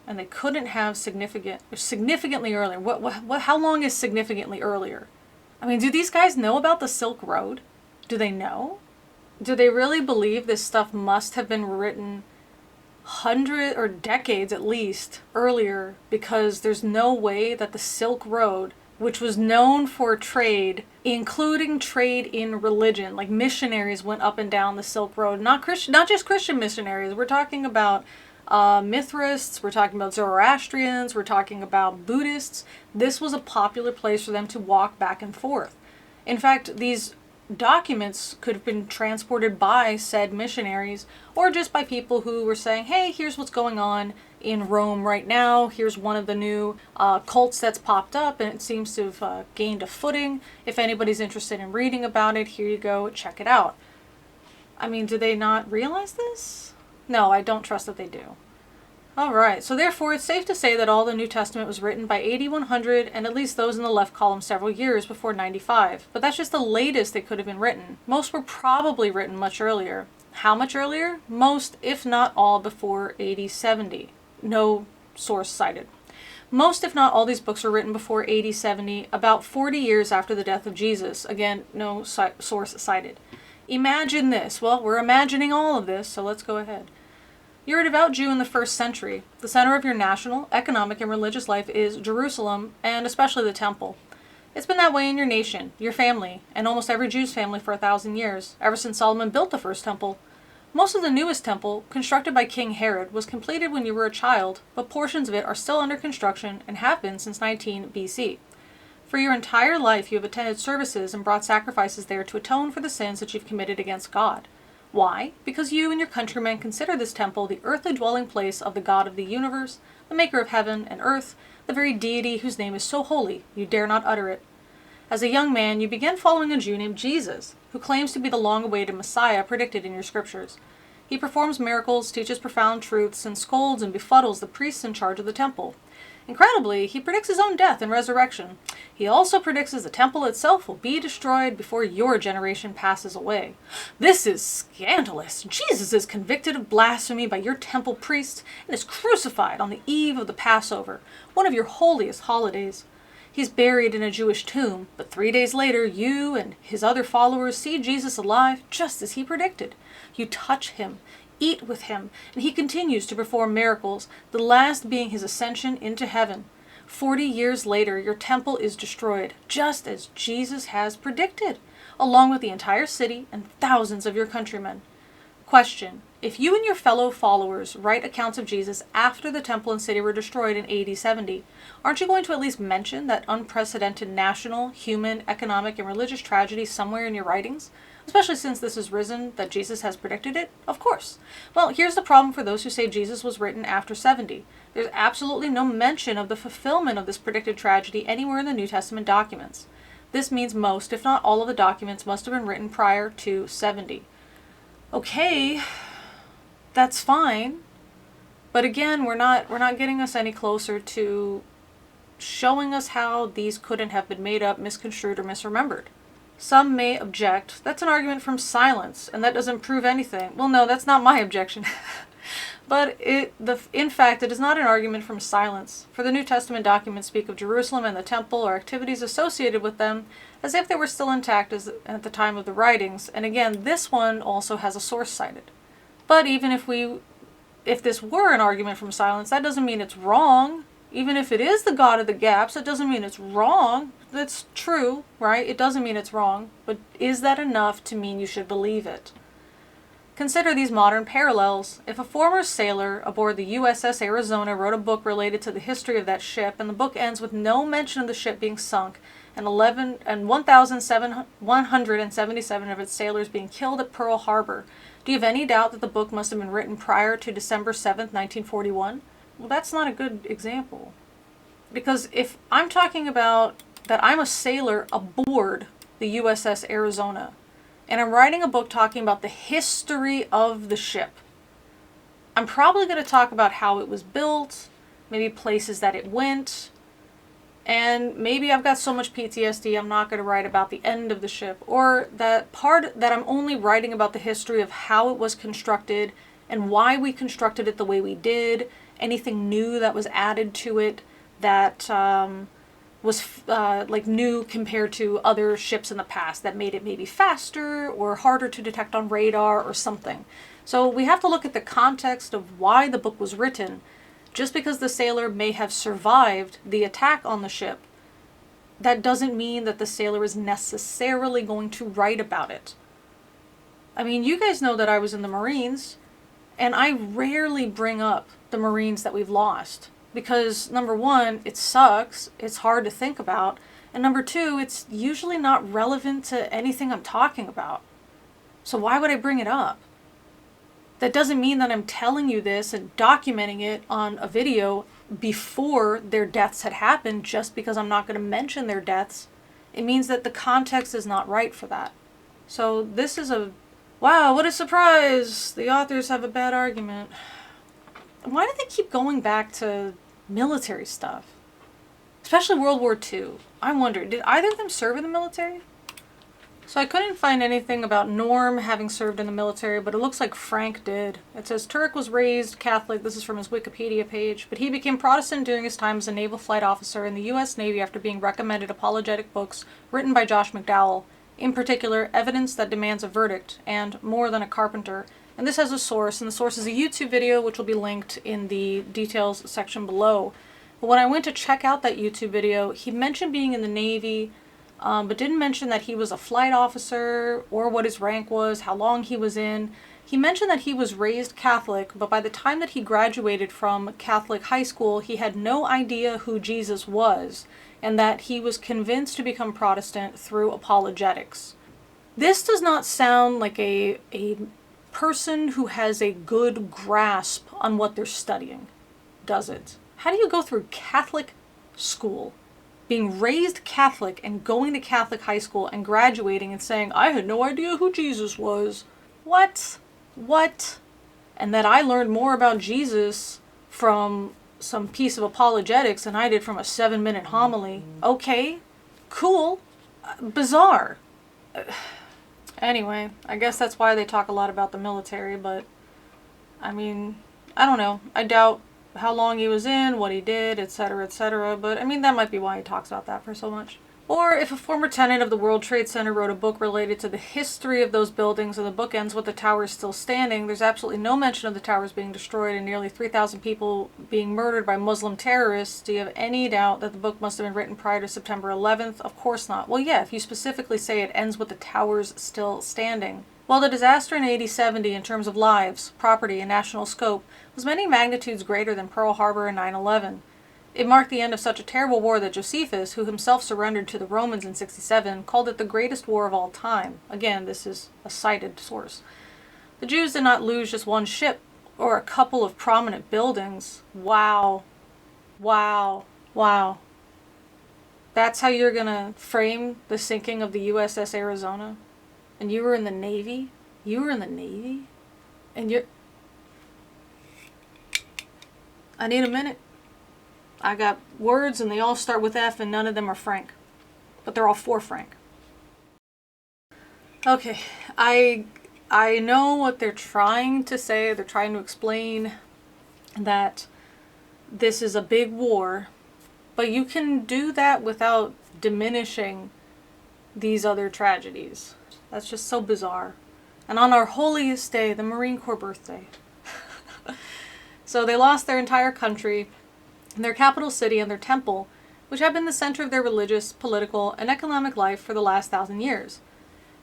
And they couldn't have significantly earlier. How long is significantly earlier? I mean, do these guys know about the Silk Road? Do they know? Do they really believe this stuff must have been written hundreds or decades at least earlier? Because there's no way that the Silk Road, which was known for trade, including trade in religion, like missionaries went up and down the Silk Road, not just Christian missionaries. We're talking about Mithraists, we're talking about Zoroastrians, we're talking about Buddhists. This was a popular place for them to walk back and forth. In fact, these documents could have been transported by said missionaries or just by people who were saying, hey, here's what's going on in Rome right now. Here's one of the new cults that's popped up and it seems to have gained a footing. If anybody's interested in reading about it, here you go, check it out. I mean, do they not realize this? No, I don't trust that they do. Alright, so therefore it's safe to say that all the New Testament was written by AD 100 and at least those in the left column several years before 95. But that's just the latest they could have been written. Most were probably written much earlier. How much earlier? Most, if not all, before AD 70. No source cited. Most, if not all, these books were written before AD 70, about 40 years after the death of Jesus. Again, no source cited. Imagine this. Well, we're imagining all of this, so let's go ahead. You're a devout Jew in the 1st century. The center of your national, economic, and religious life is Jerusalem, and especially the temple. It's been that way in your nation, your family, and almost every Jew's family for 1,000 years, ever since Solomon built the first temple. Most of the newest temple, constructed by King Herod, was completed when you were a child, but portions of it are still under construction and have been since 19 BC. For your entire life you have attended services and brought sacrifices there to atone for the sins that you've committed against God. Why? Because you and your countrymen consider this temple the earthly dwelling place of the God of the universe, the maker of heaven and earth, the very deity whose name is so holy you dare not utter it. As a young man, you began following a Jew named Jesus, who claims to be the long-awaited Messiah predicted in your scriptures. He performs miracles, teaches profound truths, and scolds and befuddles the priests in charge of the temple. Incredibly, he predicts his own death and resurrection. He also predicts that the temple itself will be destroyed before your generation passes away. This is scandalous. Jesus is convicted of blasphemy by your temple priest and is crucified on the eve of the Passover, one of your holiest holidays. He's buried in a Jewish tomb, but 3 days later, you and his other followers see Jesus alive just as he predicted. You touch him, eat with him, and he continues to perform miracles, the last being his ascension into heaven. 40 years later, your temple is destroyed, just as Jesus has predicted, along with the entire city and thousands of your countrymen. Question: if you and your fellow followers write accounts of Jesus after the temple and city were destroyed in AD 70, aren't you going to at least mention that unprecedented national, human, economic, and religious tragedy somewhere in your writings? Especially since this is risen that Jesus has predicted it? Of course. Well, here's the problem for those who say Jesus was written after 70. There's absolutely no mention of the fulfillment of this predicted tragedy anywhere in the New Testament documents. This means most, if not all, of the documents must have been written prior to 70. Okay, that's fine. But again, we're not getting us any closer to showing us how these couldn't have been made up, misconstrued, or misremembered. Some may object, that's an argument from silence, and that doesn't prove anything. Well, no, that's not my objection. But in fact, it is not an argument from silence, for the New Testament documents speak of Jerusalem and the temple or activities associated with them as if they were still intact at the time of the writings, and again, this one also has a source cited. But even if this were an argument from silence, that doesn't mean it's wrong. Even if it is the God of the gaps, it doesn't mean it's wrong. That's true, right? It doesn't mean it's wrong, but is that enough to mean you should believe it? Consider these modern parallels. If a former sailor aboard the USS Arizona wrote a book related to the history of that ship, and the book ends with no mention of the ship being sunk, and 1,177 of its sailors being killed at Pearl Harbor, do you have any doubt that the book must have been written prior to December 7th, 1941? Well, that's not a good example. Because if I'm talking about that I'm a sailor aboard the USS Arizona, and I'm writing a book talking about the history of the ship, I'm probably going to talk about how it was built, maybe places that it went, and maybe I've got so much PTSD I'm not going to write about the end of the ship, or that part that I'm only writing about the history of how it was constructed and why we constructed it the way we did, anything new that was added to it that was like new compared to other ships in the past that made it maybe faster or harder to detect on radar or something. So we have to look at the context of why the book was written. Just because the sailor may have survived the attack on the ship, that doesn't mean that the sailor is necessarily going to write about it. I mean, you guys know that I was in the Marines, and I rarely bring up the Marines that we've lost. Because, number one, it sucks, it's hard to think about, and number two, it's usually not relevant to anything I'm talking about. So why would I bring it up? That doesn't mean that I'm telling you this and documenting it on a video before their deaths had happened just because I'm not going to mention their deaths. It means that the context is not right for that. So this is a Wow, what a surprise! The authors have a bad argument. Why do they keep going back to military stuff? Especially World War II. I wonder, did either of them serve in the military? So I couldn't find anything about Norm having served in the military, but it looks like Frank did. It says Turek was raised Catholic, this is from his Wikipedia page, but he became Protestant during his time as a naval flight officer in the U.S. Navy after being recommended apologetic books written by Josh McDowell, in particular, Evidence That Demands a Verdict, and More Than a Carpenter. And this has a source, and the source is a YouTube video, which will be linked in the details section below. But when I went to check out that YouTube video, he mentioned being in the Navy, but didn't mention that he was a flight officer or what his rank was, how long he was in. He mentioned that he was raised Catholic, but by the time that he graduated from Catholic high school, he had no idea who Jesus was, and that he was convinced to become Protestant through apologetics. This does not sound like a person who has a good grasp on what they're studying, does it? How do you go through Catholic school, being raised Catholic and going to Catholic high school and graduating and saying, I had no idea who Jesus was? What? And that I learned more about Jesus from some piece of apologetics than I did from a 7-minute homily. Okay, cool, bizarre. Anyway, I guess that's why they talk a lot about the military, but I mean, I don't know. I doubt how long he was in, what he did, etc., but I mean, that might be why he talks about that for so much. Or if a former tenant of the World Trade Center wrote a book related to the history of those buildings and the book ends with the towers still standing, there's absolutely no mention of the towers being destroyed and nearly 3,000 people being murdered by Muslim terrorists. Do you have any doubt that the book must have been written prior to September 11th? Of course not. Well, yeah, if you specifically say it ends with the towers still standing. While the disaster in AD 70 in terms of lives, property, and national scope was many magnitudes greater than Pearl Harbor and 9/11, it marked the end of such a terrible war that Josephus, who himself surrendered to the Romans in 67, called it the greatest war of all time. Again, this is a cited source. The Jews did not lose just one ship or a couple of prominent buildings. Wow. That's how you're gonna frame the sinking of the USS Arizona? And you were in the Navy? And you're... I need a minute. I got words and they all start with F and none of them are Frank. But they're all for Frank. Okay, I know what they're trying to say. They're trying to explain that this is a big war. But you can do that without diminishing these other tragedies. That's just so bizarre. And on our holiest day, the Marine Corps birthday. So they lost their entire country, their capital city, and their temple, which had been the center of their religious, political, and economic life for the last 1,000 years.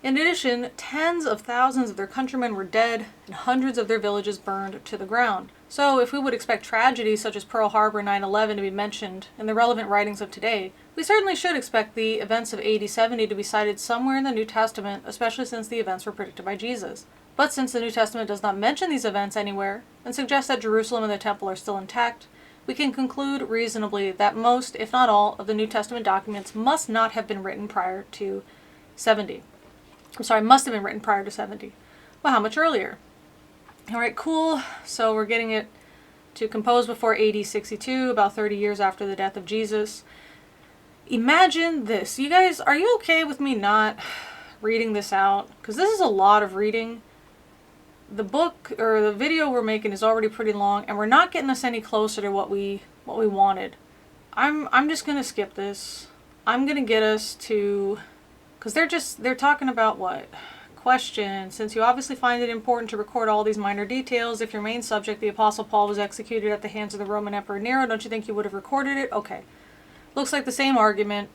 In addition, tens of thousands of their countrymen were dead, and hundreds of their villages burned to the ground. So, if we would expect tragedies such as Pearl Harbor and 9/11 to be mentioned in the relevant writings of today, we certainly should expect the events of AD 70 to be cited somewhere in the New Testament, especially since the events were predicted by Jesus. But since the New Testament does not mention these events anywhere, and suggests that Jerusalem and the Temple are still intact, we can conclude reasonably that most, if not all, of the New Testament documents must not have been written prior to 70. Must have been written prior to 70. Well, how much earlier? Alright, cool. So we're getting it to compose before AD 62, about 30 years after the death of Jesus. Imagine this. You guys, are you okay with me not reading this out? Because this is a lot of reading. The book, or the video we're making is already pretty long, and we're not getting us any closer to what we wanted. I'm just going to skip this. I'm going to get us to... Because they're talking about what? Question. Since you obviously find it important to record all these minor details, if your main subject, the Apostle Paul, was executed at the hands of the Roman Emperor Nero, don't you think you would have recorded it? Okay. Looks like the same argument.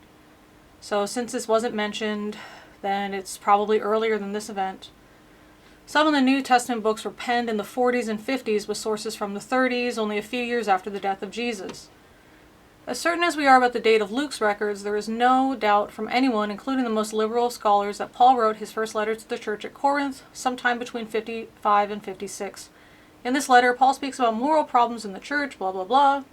So since this wasn't mentioned, then it's probably earlier than this event. Some of the New Testament books were penned in the 40s and 50s with sources from the 30s, only a few years after the death of Jesus. As certain as we are about the date of Luke's records, there is no doubt from anyone, including the most liberal of scholars, that Paul wrote his first letter to the church at Corinth sometime between 55 and 56. In this letter, Paul speaks about moral problems in the church, blah blah blah.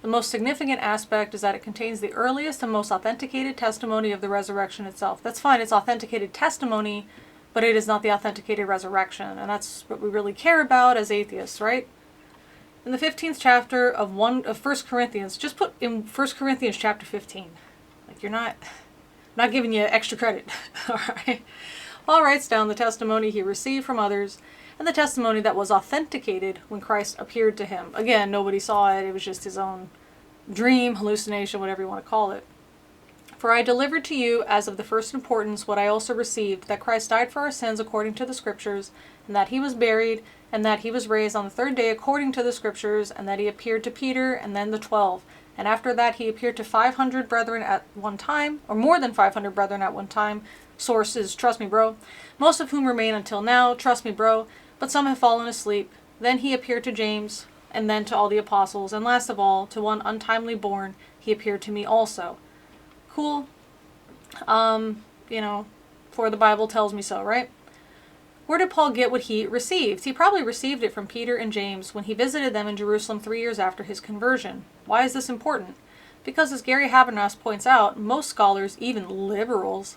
The most significant aspect is that it contains the earliest and most authenticated testimony of the resurrection itself. That's fine, it's authenticated testimony, but it is not the authenticated resurrection. And that's what we really care about as atheists, right? In the 15th chapter of 1 Corinthians, just put in 1 Corinthians chapter 15. Like, you're not giving you extra credit. All right. Paul writes down the testimony he received from others and the testimony that was authenticated when Christ appeared to him. Again, nobody saw it. It was just his own dream, hallucination, whatever you want to call it. For I delivered to you as of the first importance what I also received, that Christ died for our sins according to the Scriptures, and that he was buried, and that he was raised on the third day according to the Scriptures, and that he appeared to Peter and then the 12. And after that he appeared to 500 brethren at one time, or more than 500 brethren at one time. Sources, trust me bro. Most of whom remain until now, trust me bro. But some have fallen asleep. Then he appeared to James, and then to all the apostles. And last of all, to one untimely born, he appeared to me also. Cool. For the Bible tells me so, right? Where did Paul get what he received? He probably received it from Peter and James when he visited them in Jerusalem 3 years after his conversion. Why is this important? Because as Gary Habermas points out, most scholars, even liberals,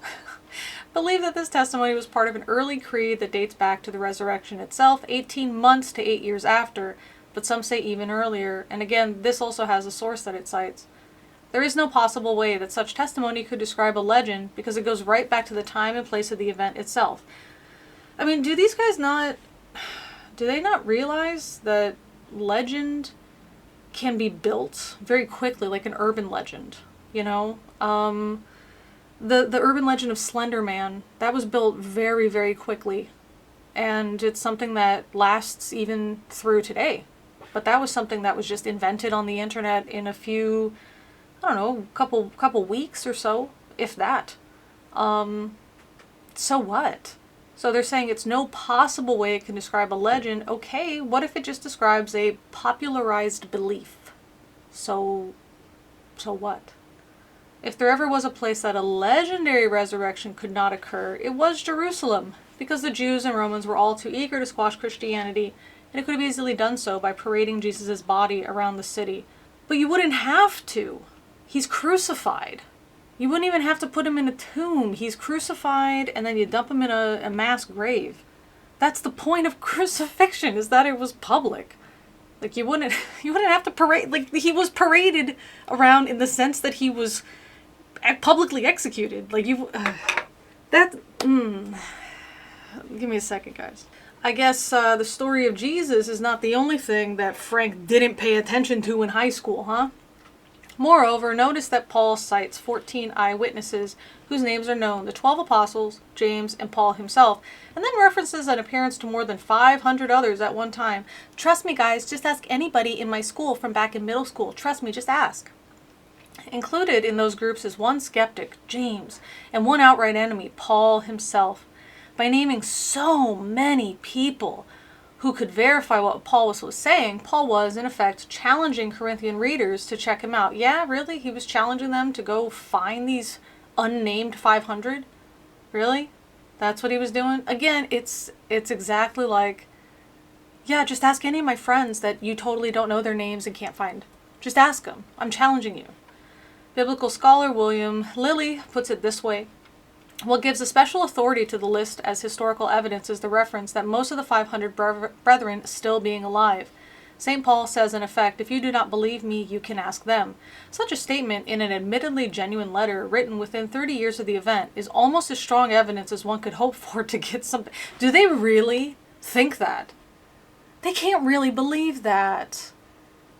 believe that this testimony was part of an early creed that dates back to the resurrection itself, 18 months to 8 years after, but some say even earlier. And again, this also has a source that it cites. There is no possible way that such testimony could describe a legend because it goes right back to the time and place of the event itself. I mean, do these guys do they not realize that legend can be built very quickly, like an urban legend, you know? The urban legend of Slender Man, that was built very, very quickly. And it's something that lasts even through today. But that was something that was just invented on the internet in a few, I don't know, couple weeks or so, if that. So what? So they're saying it's no possible way it can describe a legend. Okay, what if it just describes a popularized belief? So what? If there ever was a place that a legendary resurrection could not occur, it was Jerusalem, because the Jews and Romans were all too eager to squash Christianity, and it could have easily done so by parading Jesus' body around the city. But you wouldn't have to. He's crucified. You wouldn't even have to put him in a tomb. He's crucified, and then you dump him in a mass grave. That's the point of crucifixion, is that it was public. Like, you wouldn't have to parade, like, he was paraded around in the sense that he was publicly executed. Like, give me a second, guys. I guess the story of Jesus is not the only thing that Frank didn't pay attention to in high school, huh? Moreover, notice that Paul cites 14 eyewitnesses whose names are known, the 12 apostles, James, and Paul himself, and then references an appearance to more than 500 others at one time. Trust me, guys, just ask anybody in my school from back in middle school. Trust me, just ask. Included in those groups is one skeptic, James, and one outright enemy, Paul himself. By naming so many people who could verify what Paul was saying, Paul was, in effect, challenging Corinthian readers to check him out. Yeah, really? He was challenging them to go find these unnamed 500? Really? That's what he was doing? Again, it's exactly like, yeah, just ask any of my friends that you totally don't know their names and can't find. Just ask them. I'm challenging you. Biblical scholar William Lilly puts it this way. What gives a special authority to the list as historical evidence is the reference that most of the 500 brethren still being alive. St. Paul says, in effect, if you do not believe me, you can ask them. Such a statement in an admittedly genuine letter written within 30 years of the event is almost as strong evidence as one could hope for to get something. Do they really think that? They can't really believe that.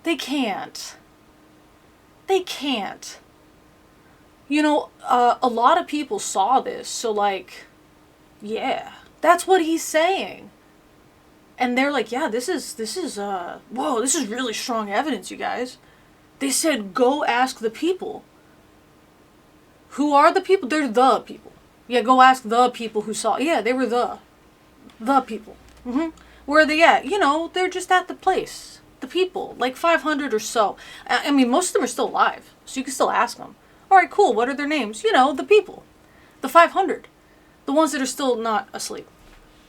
They can't. They can't. You know, a lot of people saw this, so like, yeah, that's what he's saying. And they're like, yeah, this is whoa, this is really strong evidence, you guys. They said, go ask the people. Who are the people? They're the people. Yeah, go ask the people who saw. Yeah, they were the people. Where are they at? You know, they're just at the place. The people, like 500 or so. I mean, most of them are still alive, so you can still ask them. All right, cool. What are their names? You know, the people. The 500. The ones that are still not asleep.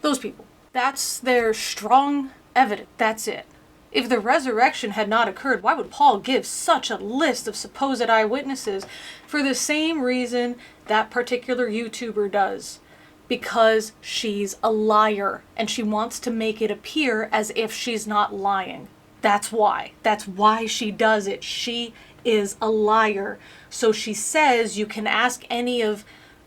Those people. That's their strong evidence. That's it. If the resurrection had not occurred, why would Paul give such a list of supposed eyewitnesses? For the same reason that particular YouTuber does. because she's a liar and she wants to make it appear as if she's not lying. That's why. That's why she does it. She is a liar. So she says you can ask any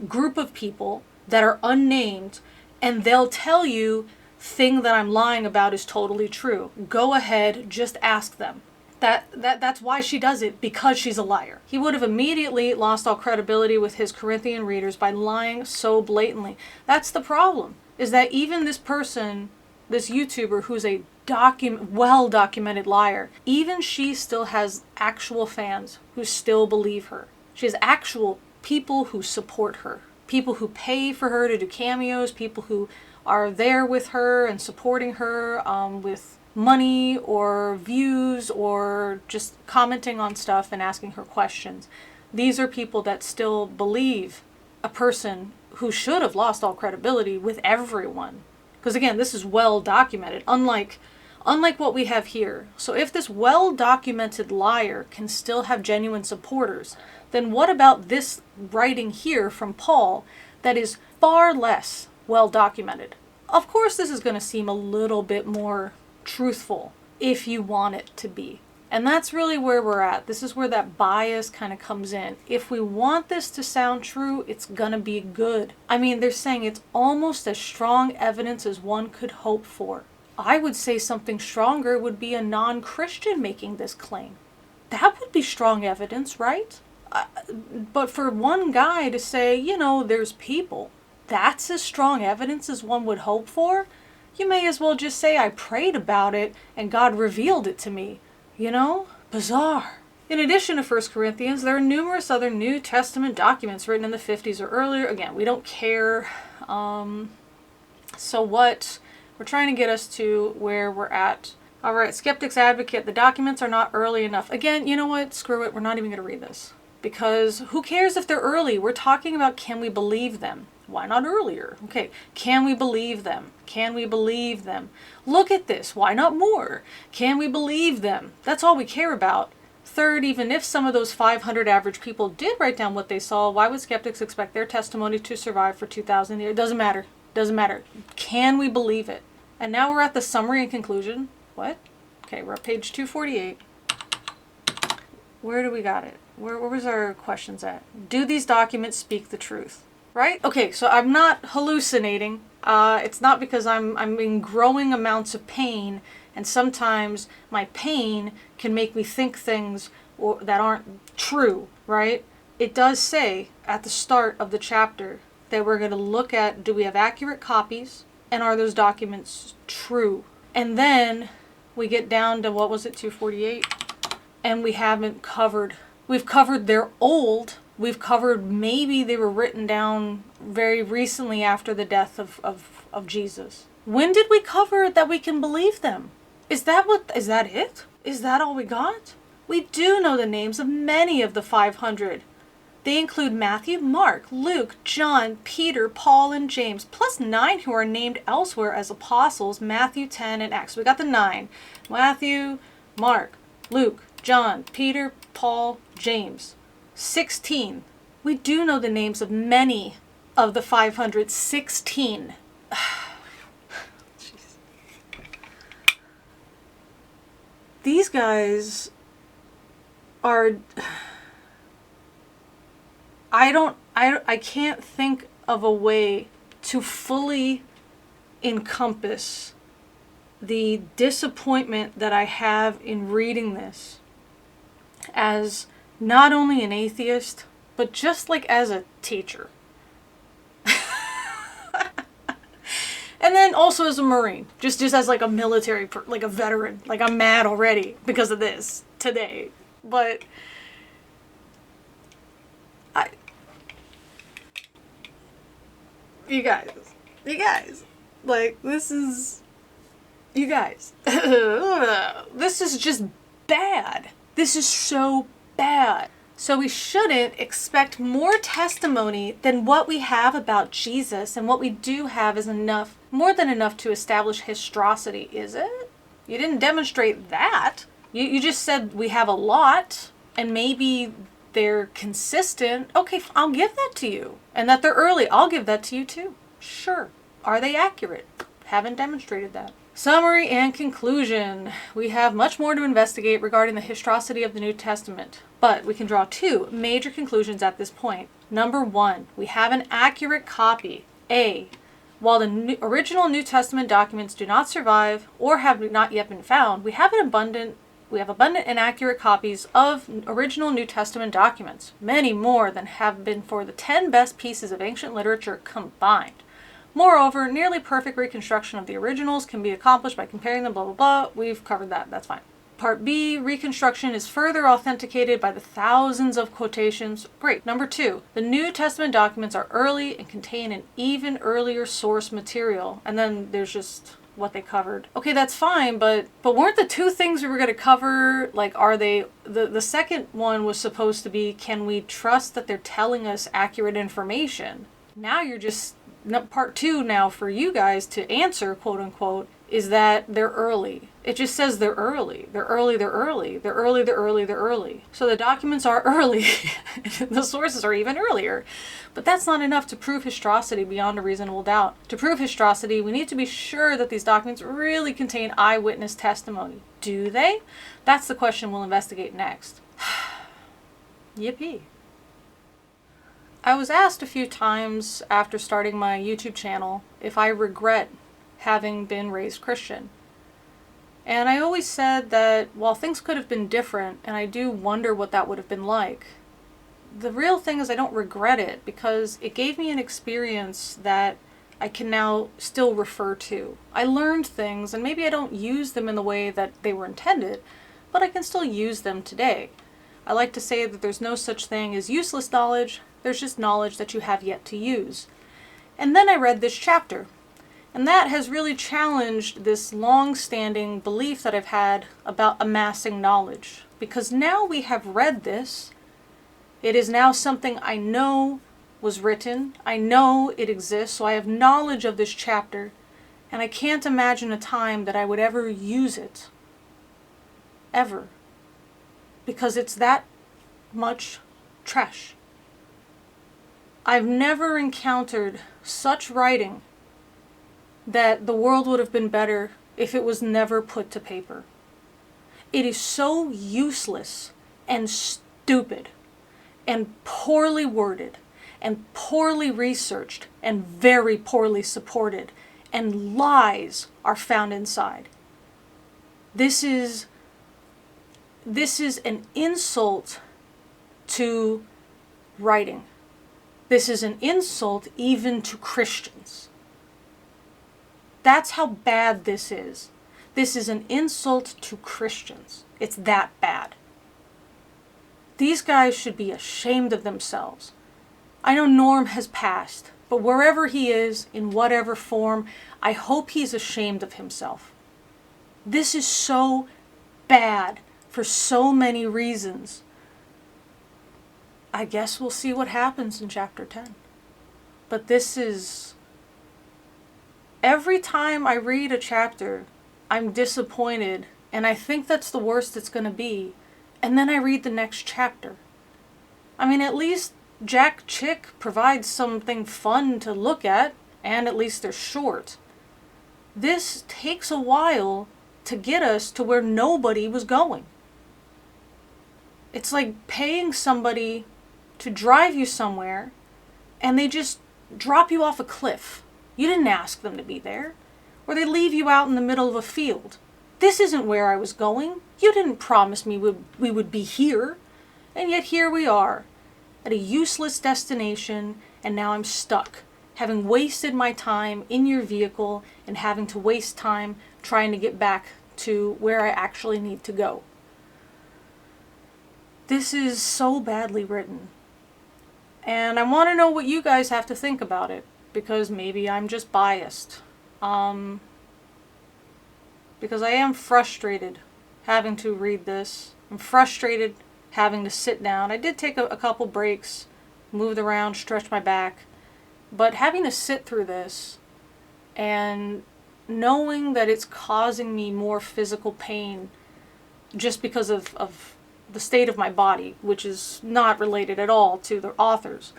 group of people that are unnamed and they'll tell you thing that I'm lying about is totally true. Go ahead, just ask them. That's why she does it, because she's a liar. He would have immediately lost all credibility with his Corinthian readers by lying so blatantly. That's the problem, is that even this person, this YouTuber who's a well-documented liar, even she still has actual fans who still believe her. She has actual people who support her, people who pay for her to do cameos, people who are there with her and supporting her with money or views or just commenting on stuff and asking her questions. These are people that still believe a person who should have lost all credibility with everyone. Because again, this is well documented, unlike what we have here. So if this well-documented liar can still have genuine supporters, then what about this writing here from Paul that is far less well documented? Of course, this is going to seem a little bit more truthful if you want it to be. And that's really where we're at. This is where that bias kind of comes in. If we want this to sound true, it's gonna be good. I mean, they're saying it's almost as strong evidence as one could hope for. I would say something stronger would be a non-Christian making this claim. That would be strong evidence, right? But for one guy to say, there's people, that's as strong evidence as one would hope for. You may as well just say I prayed about it and God revealed it to me. Bizarre. In addition to 1 Corinthians, there are numerous other New Testament documents written in the 50s or earlier. Again, we don't care. So what? We're trying to get us to where we're at. All right, Skeptics Advocate, the documents are not early enough. Again, you know what? Screw it. We're not even going to read this. Because who cares if they're early? We're talking about, can we believe them? Why not earlier? Okay, can we believe them? Can we believe them? Look at this. Why not more? Can we believe them? That's all we care about. Third, even if some of those 500 average people did write down what they saw, why would skeptics expect their testimony to survive for 2,000 years? It doesn't matter. Doesn't matter. Can we believe it? And now we're at the summary and conclusion. What? Okay, we're at page 248. Where do we got it? Where was our questions at? Do these documents speak the truth? Right? Okay, so I'm not hallucinating. It's not because I'm in growing amounts of pain, and sometimes my pain can make me think things that aren't true, right? It does say at the start of the chapter that we're going to look at, do we have accurate copies, and are those documents true? And then we get down to, what was it, 248? And we've covered they're old. We've covered maybe they were written down very recently after the death of Jesus. When did we cover that we can believe them? Is that it? Is that all we got? We do know the names of many of the 500. They include Matthew, Mark, Luke, John, Peter, Paul, and James, plus 9 who are named elsewhere as apostles, Matthew, 10, and Acts. We got the 9. Matthew, Mark, Luke, John, Peter, Paul, James. 16. We do know the names of many of the 500. 16. These guys are... I can't think of a way to fully encompass the disappointment that I have in reading this as not only an atheist, but just like as a teacher. And then also as a Marine, just as like a military, like a veteran. Like I'm mad already because of this today. But you guys, like this is just bad. This is so bad. So we shouldn't expect more testimony than what we have about Jesus, and what we do have is enough, more than enough to establish historicity, is it? You didn't demonstrate that. You just said we have a lot, and maybe they're consistent. Okay, I'll give that to you. And that they're early, I'll give that to you too. Sure. Are they accurate? Haven't demonstrated that. Summary and conclusion. We have much more to investigate regarding the historicity of the New Testament, but we can draw two major conclusions at this point. Number one, we have an accurate copy. A. While the original New Testament documents do not survive or have not yet been found, we have abundant and accurate copies of original New Testament documents, many more than have been for the 10 best pieces of ancient literature combined. Moreover, nearly perfect reconstruction of the originals can be accomplished by comparing them, blah, blah, blah. We've covered that. That's fine. Part B, reconstruction is further authenticated by the thousands of quotations. Great. Number two, the New Testament documents are early and contain an even earlier source material. And then there's just what they covered. Okay, that's fine, but weren't the two things we were going to cover, like, are they, the second one was supposed to be, can we trust that they're telling us accurate information? Now you're just, part two now for you guys to answer, quote unquote, is that they're early. It just says they're early. They're early, they're early. They're early, they're early, they're early. So the documents are early. The sources are even earlier. But that's not enough to prove historicity beyond a reasonable doubt. To prove historicity, we need to be sure that these documents really contain eyewitness testimony. Do they? That's the question we'll investigate next. Yippee. I was asked a few times after starting my YouTube channel if I regret having been raised Christian. And I always said that while things could have been different, and I do wonder what that would have been like, the real thing is I don't regret it because it gave me an experience that I can now still refer to. I learned things, and maybe I don't use them in the way that they were intended, but I can still use them today. I like to say that there's no such thing as useless knowledge, there's just knowledge that you have yet to use. And then I read this chapter. And that has really challenged this long-standing belief that I've had about amassing knowledge. Because now we have read this, it is now something I know was written, I know it exists, so I have knowledge of this chapter, and I can't imagine a time that I would ever use it. Ever. Because it's that much trash. I've never encountered such writing that the world would have been better if it was never put to paper. It is so useless and stupid and poorly worded and poorly researched and very poorly supported, and lies are found inside. This is an insult to writing. This is an insult even to Christians. That's how bad this is. This is an insult to Christians. It's that bad. These guys should be ashamed of themselves. I know Norm has passed, but wherever he is, in whatever form, I hope he's ashamed of himself. This is so bad for so many reasons. I guess we'll see what happens in chapter 10. But this is... Every time I read a chapter, I'm disappointed, and I think that's the worst it's going to be. And then I read the next chapter. I mean, at least Jack Chick provides something fun to look at, and at least they're short. This takes a while to get us to where nobody was going. It's like paying somebody to drive you somewhere, and they just drop you off a cliff. You didn't ask them to be there. Or they leave you out in the middle of a field. This isn't where I was going. You didn't promise me we would be here. And yet here we are, at a useless destination, and now I'm stuck, having wasted my time in your vehicle and having to waste time trying to get back to where I actually need to go. This is so badly written. And I want to know what you guys have to think about it. Because maybe I'm just biased. Because I am frustrated having to read this. I'm frustrated having to sit down. I did take a couple breaks, moved around, stretched my back. But having to sit through this and knowing that it's causing me more physical pain just because of the state of my body, which is not related at all to the authors.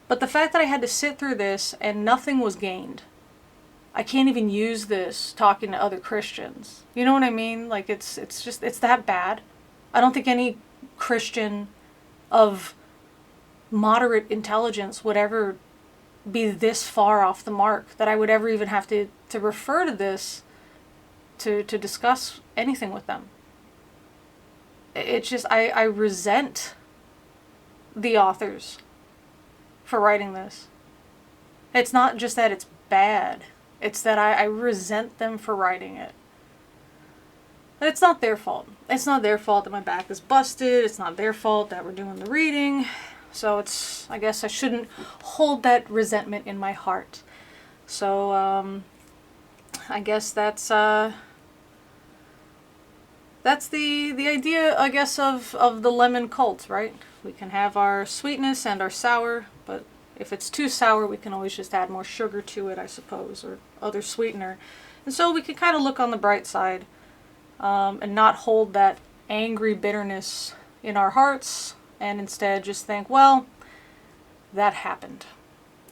But the fact that I had to sit through this and nothing was gained. I can't even use this talking to other Christians. You know what I mean? Like, it's that bad. I don't think any Christian of moderate intelligence would ever be this far off the mark that I would ever even have to refer to this to discuss anything with them. It's just, I resent the authors for writing this. It's not just that it's bad. It's that I resent them for writing it. But it's not their fault. It's not their fault that my back is busted. It's not their fault that we're doing the reading. So I guess I shouldn't hold that resentment in my heart. So, I guess that's the idea, I guess, of the lemon cult, right? We can have our sweetness and our sour, but if it's too sour, we can always just add more sugar to it, I suppose, or other sweetener. And so we can kind of look on the bright side, and not hold that angry bitterness in our hearts, and instead just think, well, that happened.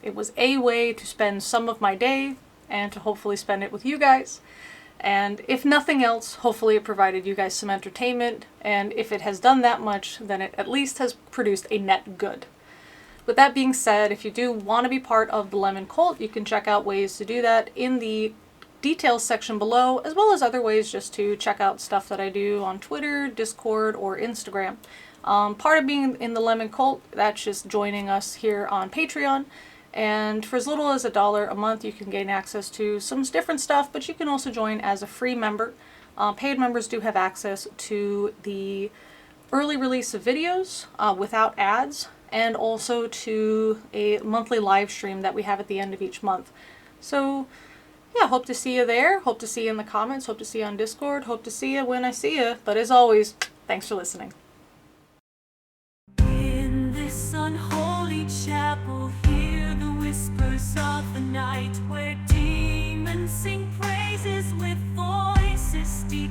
It was a way to spend some of my day and to hopefully spend it with you guys. And if nothing else, hopefully it provided you guys some entertainment. And if it has done that much, then it at least has produced a net good. With that being said, if you do want to be part of the Lemon Cult, you can check out ways to do that in the details section below, as well as other ways just to check out stuff that I do on Twitter, Discord, or Instagram. Part of being in the Lemon Cult, that's just joining us here on Patreon. And for as little as $1 a month, you can gain access to some different stuff, but you can also join as a free member. Paid members do have access to the early release of videos without ads, and also to a monthly live stream that we have at the end of each month. So, yeah, hope to see you there. Hope to see you in the comments. Hope to see you on Discord. Hope to see you when I see you. But as always, thanks for listening. In this unholy chapel, hear the whispers of the night, where demons sing praises with voices deep.